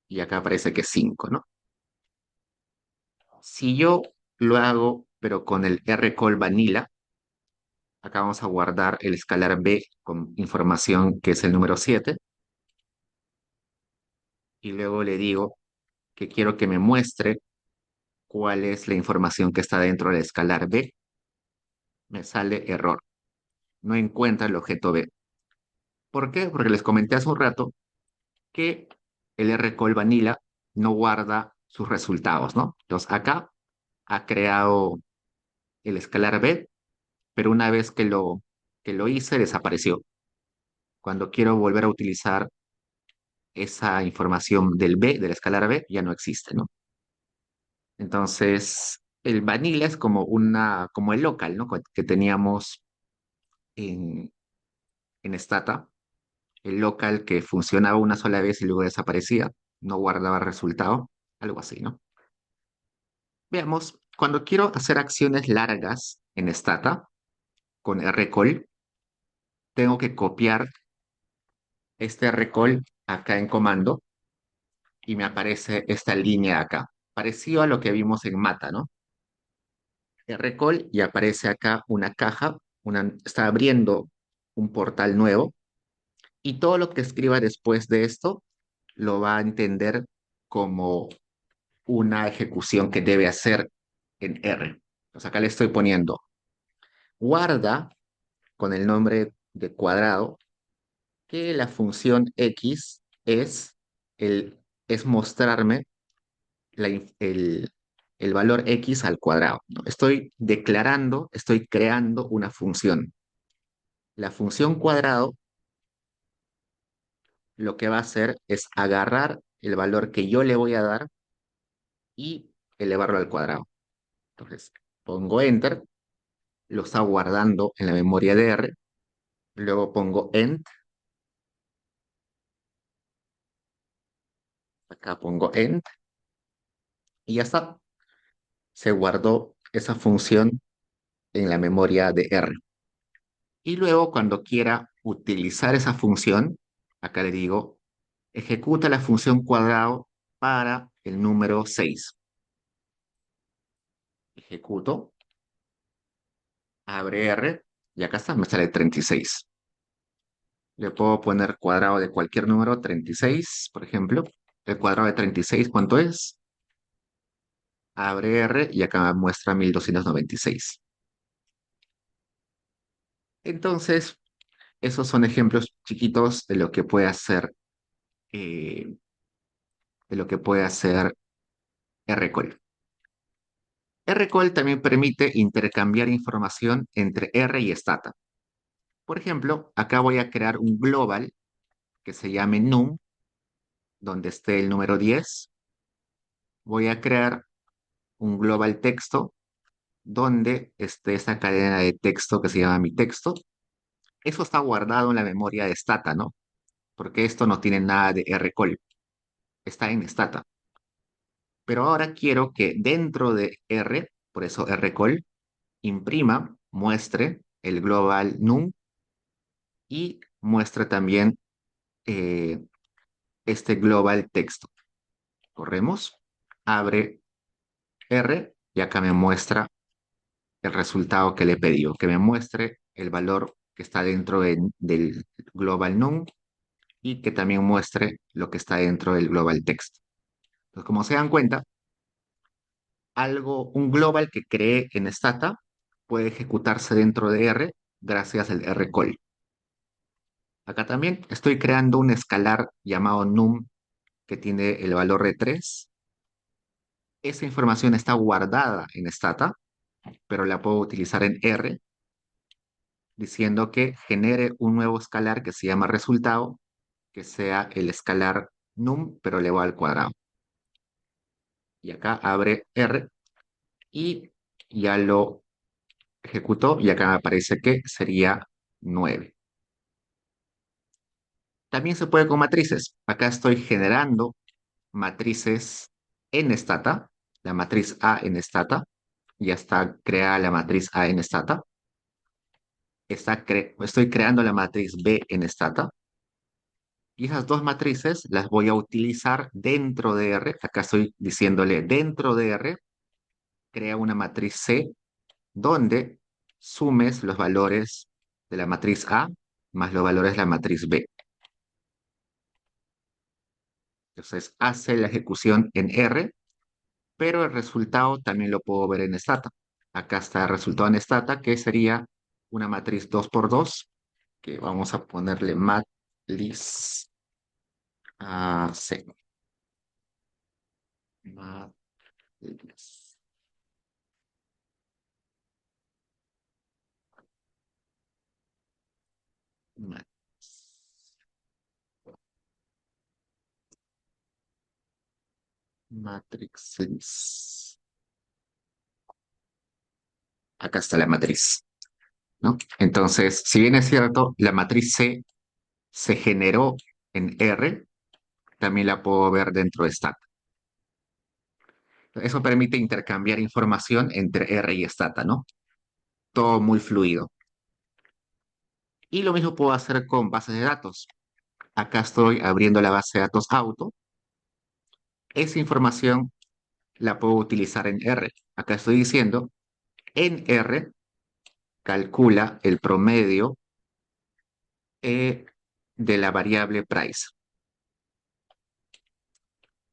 Y acá aparece que es 5, ¿no? Si yo lo hago, pero con el rcall vanilla, acá vamos a guardar el escalar B con información que es el número 7. Y luego le digo que quiero que me muestre cuál es la información que está dentro del escalar B. Me sale error. No encuentra el objeto B. ¿Por qué? Porque les comenté hace un rato que el rcall vanilla no guarda sus resultados, ¿no? Entonces acá ha creado el escalar B, pero una vez que lo hice, desapareció. Cuando quiero volver a utilizar esa información del B, del escalar B, ya no existe, ¿no? Entonces, el vanilla es como el local, ¿no? Que teníamos en, en Stata, el local que funcionaba una sola vez y luego desaparecía, no guardaba resultado, algo así, ¿no? Veamos, cuando quiero hacer acciones largas en Stata con rcall, tengo que copiar este rcall acá en comando y me aparece esta línea acá, parecido a lo que vimos en Mata, ¿no? Recall y aparece acá una caja, está abriendo un portal nuevo y todo lo que escriba después de esto lo va a entender como una ejecución que debe hacer en R. Entonces acá le estoy poniendo guarda con el nombre de cuadrado que la función X es mostrarme el valor X al cuadrado, ¿no? Estoy declarando, estoy creando una función. La función cuadrado lo que va a hacer es agarrar el valor que yo le voy a dar y elevarlo al cuadrado. Entonces, pongo enter, lo está guardando en la memoria de R, luego pongo end, acá pongo end y ya está. Se guardó esa función en la memoria de R. Y luego cuando quiera utilizar esa función, acá le digo, ejecuta la función cuadrado para el número 6. Ejecuto, abre R y acá está, me sale 36. Le puedo poner cuadrado de cualquier número, 36, por ejemplo. El cuadrado de 36, ¿cuánto es? Abre R y acá me muestra 1296. Entonces, esos son ejemplos chiquitos eh, de lo que puede hacer rcall. rcall también permite intercambiar información entre R y Stata. Por ejemplo, acá voy a crear un global que se llame num, donde esté el número 10. Voy a crear un global texto donde esté esta cadena de texto que se llama mi texto. Eso está guardado en la memoria de Stata, ¿no? Porque esto no tiene nada de rcall, está en Stata. Pero ahora quiero que dentro de R, por eso rcall, imprima, muestre el global num y muestre también eh, este global texto. Corremos, abre R y acá me muestra el resultado que le he pedido, que me muestre el valor que está dentro del global num y que también muestre lo que está dentro del global text. Entonces, como se dan cuenta, un global que creé en Stata puede ejecutarse dentro de R gracias al rcall. Acá también estoy creando un escalar llamado num que tiene el valor de 3. Esa información está guardada en Stata, pero la puedo utilizar en R diciendo que genere un nuevo escalar que se llama resultado que sea el escalar num, pero elevado al cuadrado. Y acá abre R y ya lo ejecutó y acá me aparece que sería 9. También se puede con matrices. Acá estoy generando matrices en stata, la matriz A en stata. Ya está creada la matriz A en stata. Estoy creando la matriz B en stata. Y esas dos matrices las voy a utilizar dentro de R. Acá estoy diciéndole dentro de R, crea una matriz C donde sumes los valores de la matriz A más los valores de la matriz B. Entonces hace la ejecución en R, pero el resultado también lo puedo ver en stata. Acá está el resultado en stata, que sería una matriz 2 por 2 que vamos a ponerle matriz C. Matriz, matriz, matrices. Acá está la matriz, ¿no? Entonces, si bien es cierto, la matriz C se generó en R, también la puedo ver dentro de Stata. Eso permite intercambiar información entre R y Stata, ¿no? Todo muy fluido. Y lo mismo puedo hacer con bases de datos. Acá estoy abriendo la base de datos auto. Esa información la puedo utilizar en R. Acá estoy diciendo, en R calcula el promedio eh, de la variable price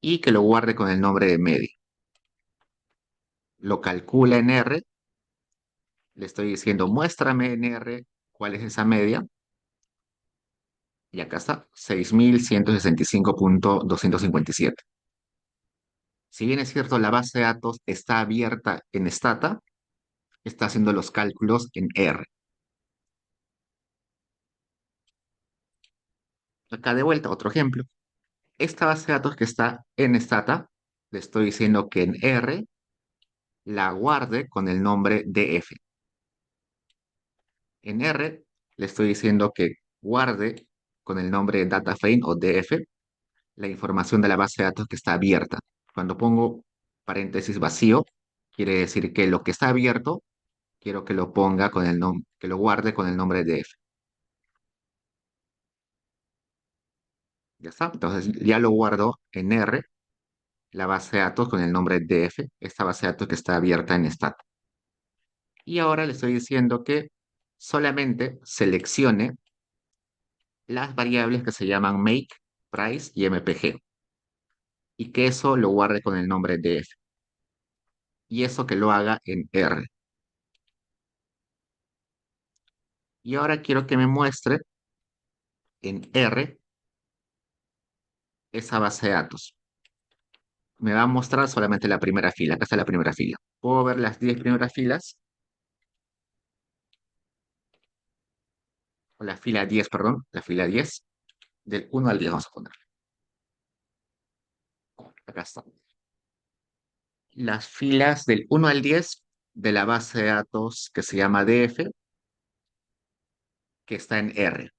y que lo guarde con el nombre de media. Lo calcula en R, le estoy diciendo, muéstrame en R cuál es esa media. Y acá está, 6165.257. Si bien es cierto, la base de datos está abierta en Stata, está haciendo los cálculos en R. Acá de vuelta, otro ejemplo. Esta base de datos que está en Stata, le estoy diciendo que en R la guarde con el nombre DF. En R le estoy diciendo que guarde con el nombre de data frame o DF la información de la base de datos que está abierta. Cuando pongo paréntesis vacío, quiere decir que lo que está abierto, quiero que lo ponga con el nombre, que lo guarde con el nombre de DF. Ya está. Entonces ya lo guardo en R, la base de datos con el nombre DF, esta base de datos que está abierta en Stat. Y ahora le estoy diciendo que solamente seleccione las variables que se llaman make, price y mpg. Y que eso lo guarde con el nombre de F. Y eso que lo haga en R. Y ahora quiero que me muestre en R esa base de datos. Me va a mostrar solamente la primera fila. Acá está la primera fila. Puedo ver las 10 primeras filas, o la fila 10, perdón, la fila 10, del 1 al 10 vamos a poner. Acá está. Las filas del 1 al 10 de la base de datos que se llama DF, que está en R.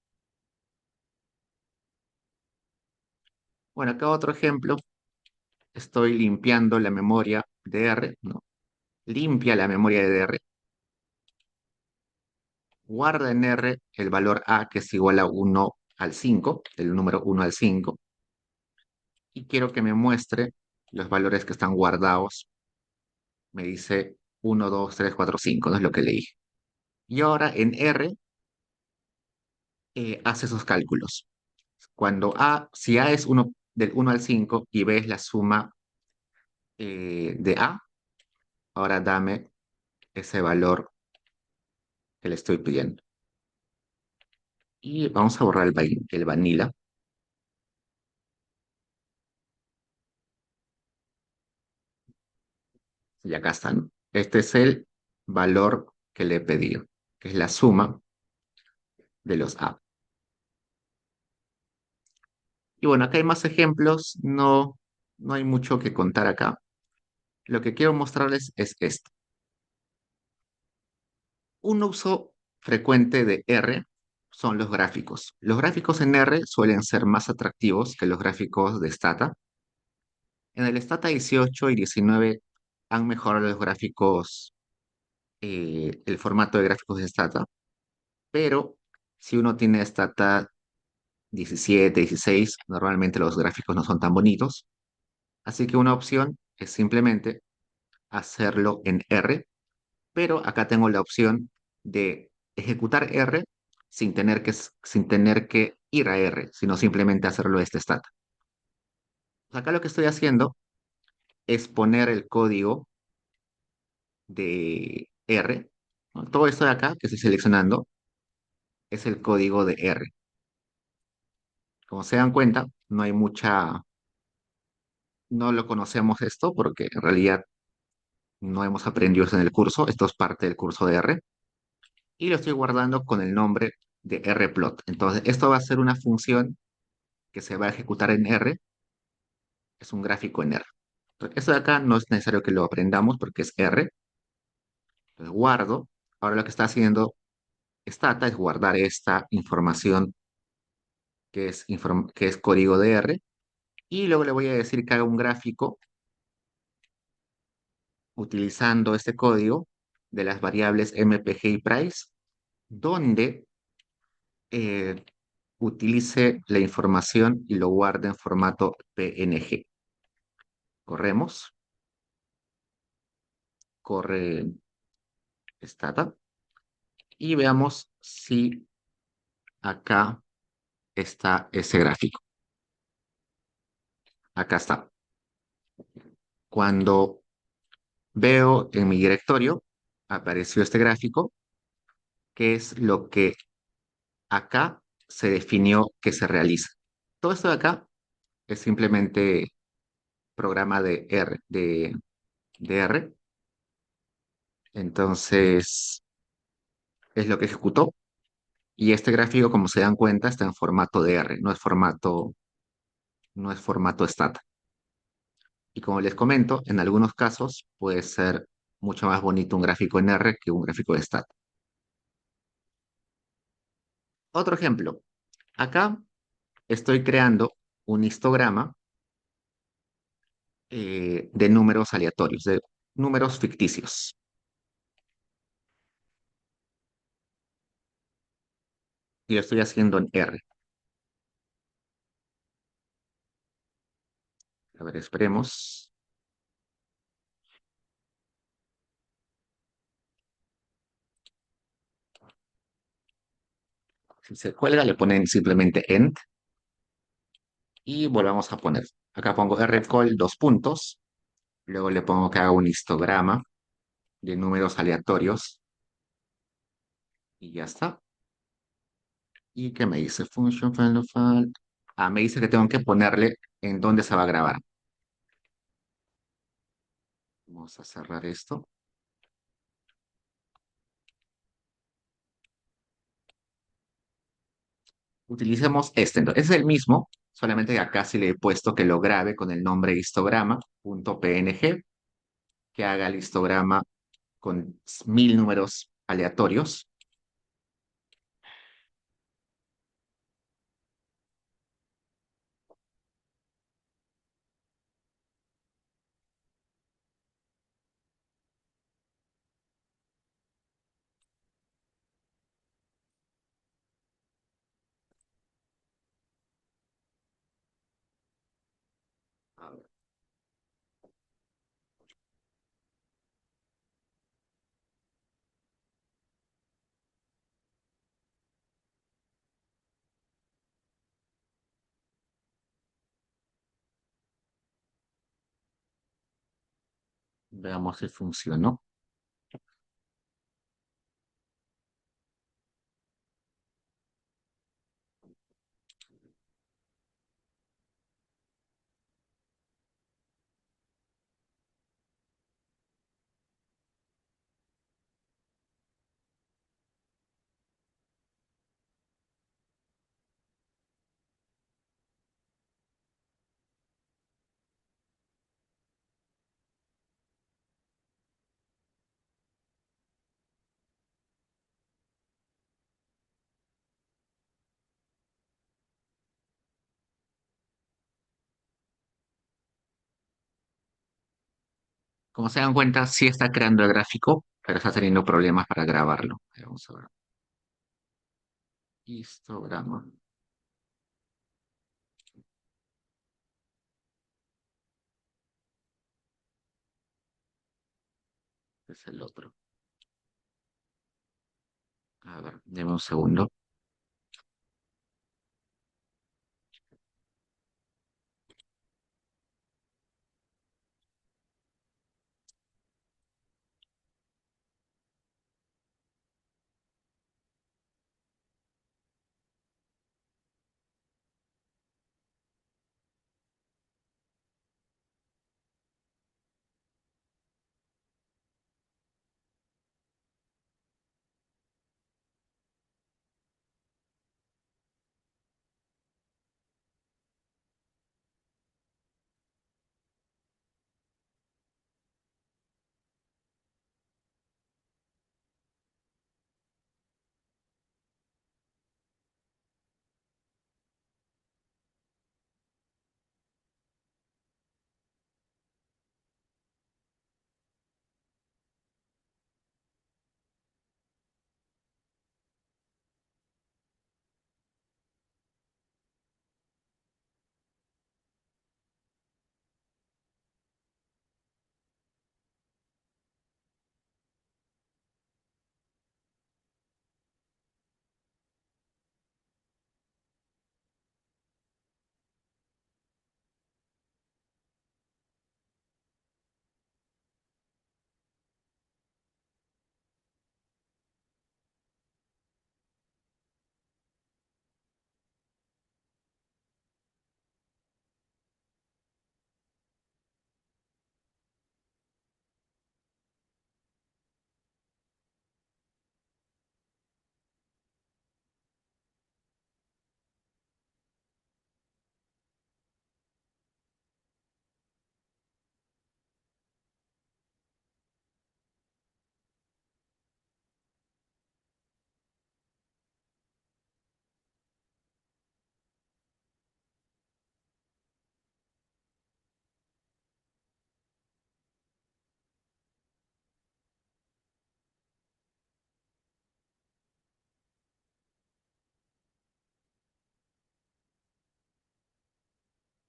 Bueno, acá otro ejemplo. Estoy limpiando la memoria de R, ¿no? Limpia la memoria de R, guarda en R el valor A que es igual a 1 al 5, el número 1 al 5, y quiero que me muestre los valores que están guardados. Me dice 1, 2, 3, 4, 5, no es lo que le dije. Y ahora en R hace esos cálculos. Si A es del 1 al 5 y B es la suma de A, ahora dame ese valor que le estoy pidiendo. Y vamos a borrar el vanilla. Y acá están. Este es el valor que le he pedido, que es la suma de los A. Y bueno, acá hay más ejemplos, no hay mucho que contar acá. Lo que quiero mostrarles es esto. Un uso frecuente de R son los gráficos. Los gráficos en R suelen ser más atractivos que los gráficos de Stata. En el Stata 18 y 19 han mejorado los gráficos, el formato de gráficos de Stata, pero si uno tiene Stata 17, 16, normalmente los gráficos no son tan bonitos. Así que una opción es simplemente hacerlo en R, pero acá tengo la opción de ejecutar R sin tener que ir a R, sino simplemente hacerlo este stat. Acá lo que estoy haciendo es poner el código de R, ¿no? Todo esto de acá que estoy seleccionando es el código de R. Como se dan cuenta, no lo conocemos esto porque en realidad no hemos aprendido eso en el curso, esto es parte del curso de R, y lo estoy guardando con el nombre de rplot. Entonces, esto va a ser una función que se va a ejecutar en R, es un gráfico en R. Entonces, esto de acá no es necesario que lo aprendamos porque es R. Entonces, guardo. Ahora lo que está haciendo Stata es guardar esta información que es código de R, y luego le voy a decir que haga un gráfico utilizando este código de las variables mpg y price, donde eh, utilice la información y lo guarde en formato PNG. Corremos, corre Stata y veamos si acá está ese gráfico. Acá está. Cuando veo en mi directorio, apareció este gráfico, que es lo que acá se definió que se realiza. Todo esto de acá es simplemente programa de R. Entonces, es lo que ejecutó. Y este gráfico, como se dan cuenta, está en formato de R, no es formato stata. Y como les comento, en algunos casos puede ser mucho más bonito un gráfico en R que un gráfico de stata. Otro ejemplo. Acá estoy creando un histograma de números aleatorios, de números ficticios. Y lo estoy haciendo en R. A ver, esperemos. Si se cuelga, le ponen simplemente end y volvamos a poner. Acá pongo rcall dos puntos. Luego le pongo que haga un histograma de números aleatorios y ya está. ¿Y qué me dice? Function find no found. Ah, me dice que tengo que ponerle en dónde se va a grabar. Vamos a cerrar esto. Utilicemos este. Entonces, es el mismo, solamente que acá sí le he puesto que lo grabe con el nombre histograma.png, que haga el histograma con 1000 números aleatorios. A ver, veamos si funcionó. Como se dan cuenta, sí está creando el gráfico, pero está teniendo problemas para grabarlo. Vamos a ver. Histograma. Es el otro. A ver, deme un segundo.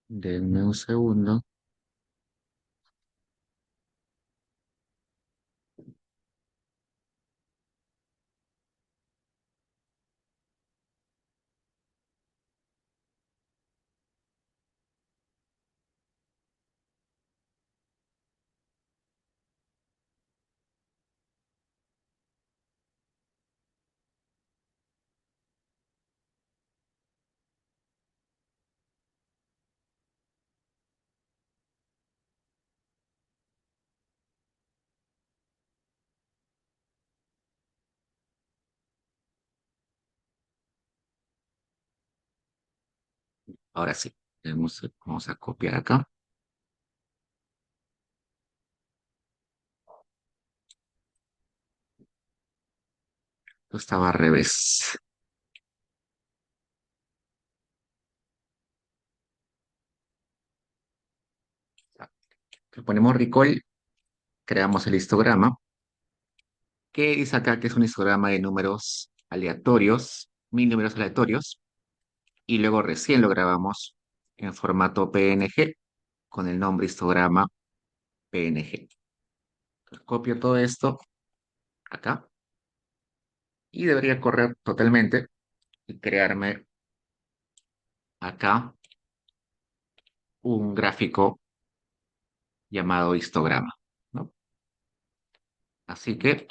Denme un segundo. Ahora sí. Vamos a copiar acá. Esto estaba al revés. Le ponemos recall, creamos el histograma. ¿Qué dice acá? Que es un histograma de números aleatorios, 1000 números aleatorios, y luego recién lo grabamos en formato PNG con el nombre histograma PNG. Entonces, copio todo esto acá y debería correr totalmente y crearme acá un gráfico llamado histograma, ¿no? Así que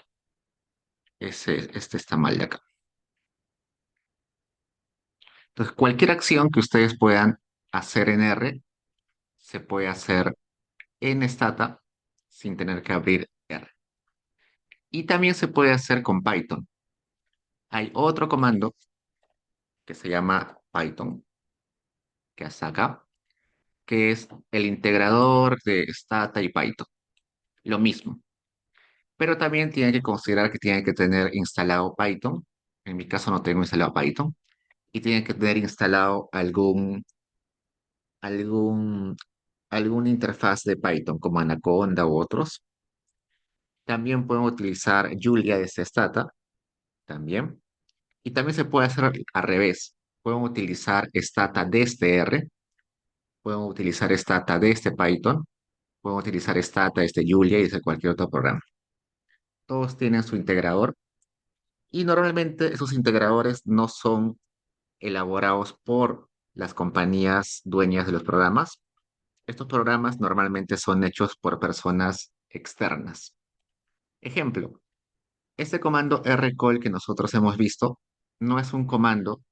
este está mal de acá. Entonces, cualquier acción que ustedes puedan hacer en R se puede hacer en Stata sin tener que abrir R. Y también se puede hacer con Python. Hay otro comando que se llama Python, que hasta acá, que es el integrador de Stata y Python. Lo mismo. Pero también tienen que considerar que tienen que tener instalado Python. En mi caso no tengo instalado Python. Y tienen que tener instalado algún alguna interfaz de Python como Anaconda u otros. También pueden utilizar Julia de Stata, también. Y también se puede hacer al revés. Pueden utilizar Stata desde R, pueden utilizar Stata desde Python, pueden utilizar Stata desde Julia y desde cualquier otro programa. Todos tienen su integrador y normalmente esos integradores no son elaborados por las compañías dueñas de los programas. Estos programas normalmente son hechos por personas externas. Ejemplo, este comando rcall que nosotros hemos visto no es un comando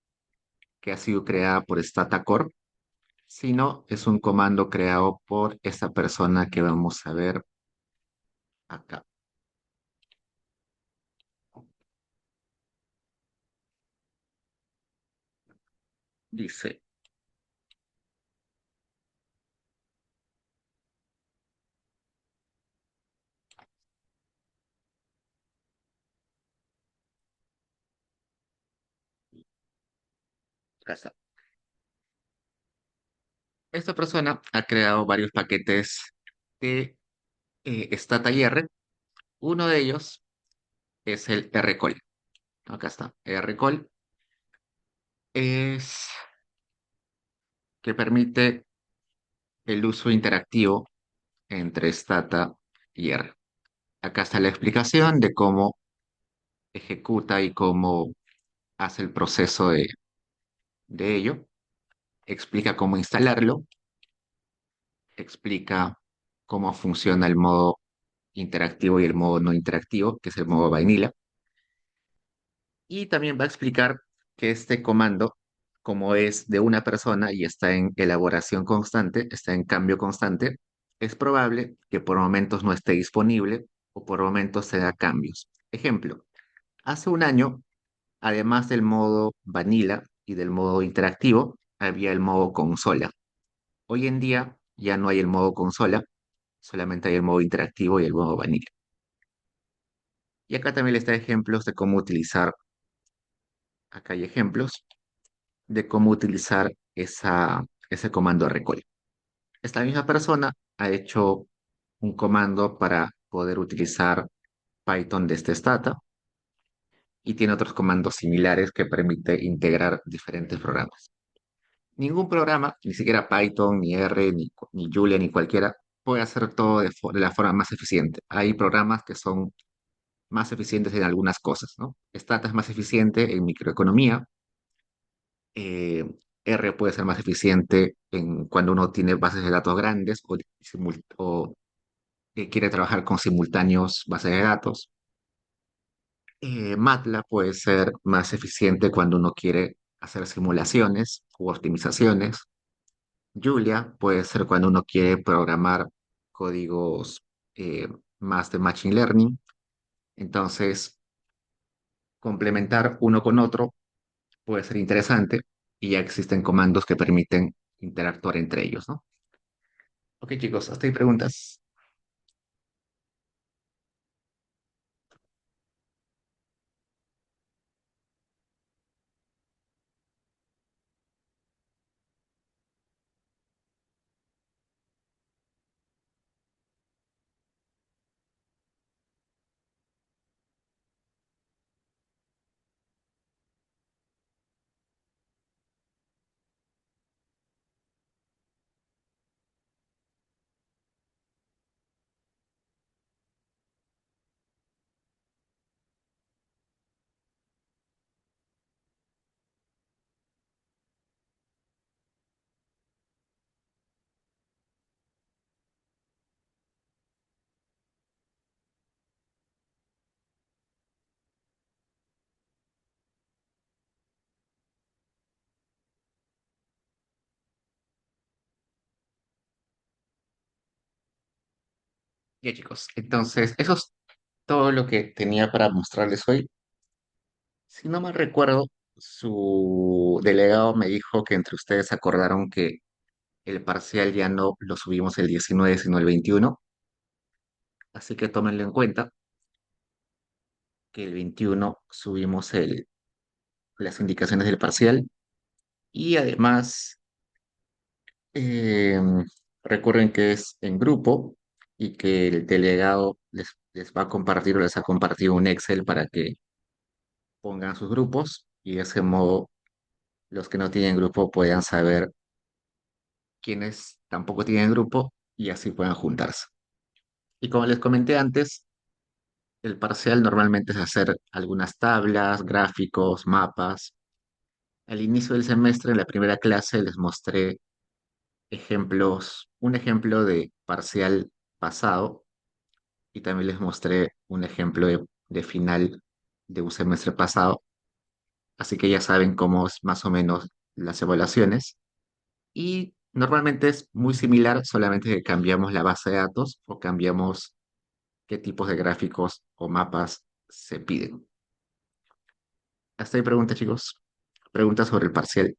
que ha sido creado por Statacorp, sino es un comando creado por esta persona que vamos a ver acá. Dice, acá está. Esta persona ha creado varios paquetes de Stata y R. Uno de ellos es el rcall. Acá está. Rcall es que permite el uso interactivo entre Stata y R. Acá está la explicación de cómo ejecuta y cómo hace el proceso de ello. Explica cómo instalarlo, explica cómo funciona el modo interactivo y el modo no interactivo, que es el modo vanilla. Y también va a explicar que este comando, como es de una persona y está en elaboración constante, está en cambio constante, es probable que por momentos no esté disponible o por momentos se da cambios. Ejemplo, hace un año, además del modo vanilla y del modo interactivo, había el modo consola. Hoy en día ya no hay el modo consola, solamente hay el modo interactivo y el modo vanilla. Y acá también les da ejemplos de cómo utilizar, acá hay ejemplos de cómo utilizar ese comando recall. Esta misma persona ha hecho un comando para poder utilizar Python desde Stata y tiene otros comandos similares que permite integrar diferentes programas. Ningún programa, ni siquiera Python, ni R, ni Julia, ni cualquiera, puede hacer todo de la forma más eficiente. Hay programas que son más eficientes en algunas cosas, ¿no? Stata es más eficiente en microeconomía, eh, R puede ser más eficiente en cuando uno tiene bases de datos grandes o quiere trabajar con simultáneos bases de datos. MATLAB puede ser más eficiente cuando uno quiere hacer simulaciones u optimizaciones. Julia puede ser cuando uno quiere programar códigos eh, más de Machine Learning. Entonces, complementar uno con otro puede ser interesante y ya existen comandos que permiten interactuar entre ellos, ¿no? Ok, chicos, hasta ahí preguntas. Ya, chicos, entonces eso es todo lo que tenía para mostrarles hoy. Si no mal recuerdo, su delegado me dijo que entre ustedes acordaron que el parcial ya no lo subimos el 19 sino el 21, así que tómenlo en cuenta que el 21 subimos las indicaciones del parcial y además Recuerden que es en grupo y que el delegado les va a compartir o les ha compartido un Excel para que pongan sus grupos y de ese modo los que no tienen grupo puedan saber quiénes tampoco tienen grupo y así puedan juntarse. Y como les comenté antes, el parcial normalmente es hacer algunas tablas, gráficos, mapas. Al inicio del semestre, en la primera clase, les mostré ejemplos, un ejemplo de parcial pasado y también les mostré un ejemplo de final de un semestre pasado. Así que ya saben cómo es más o menos las evaluaciones. Y normalmente es muy similar, solamente que cambiamos la base de datos o cambiamos qué tipos de gráficos o mapas se piden. Hasta ahí preguntas, chicos. Preguntas sobre el parcial.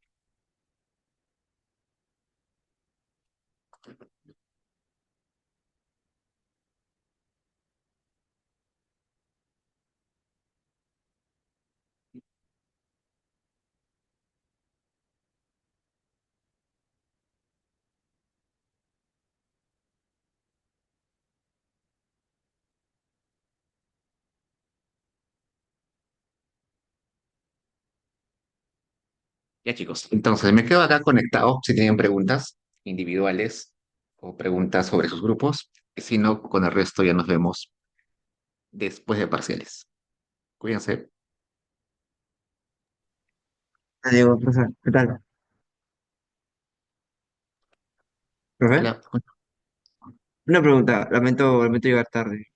Ya, chicos. Entonces, me quedo acá conectado si tienen preguntas individuales o preguntas sobre sus grupos. Si no, con el resto ya nos vemos después de parciales. Cuídense. Diego, profe, ¿qué tal? ¿Profe? Hola. Una pregunta, lamento llegar tarde.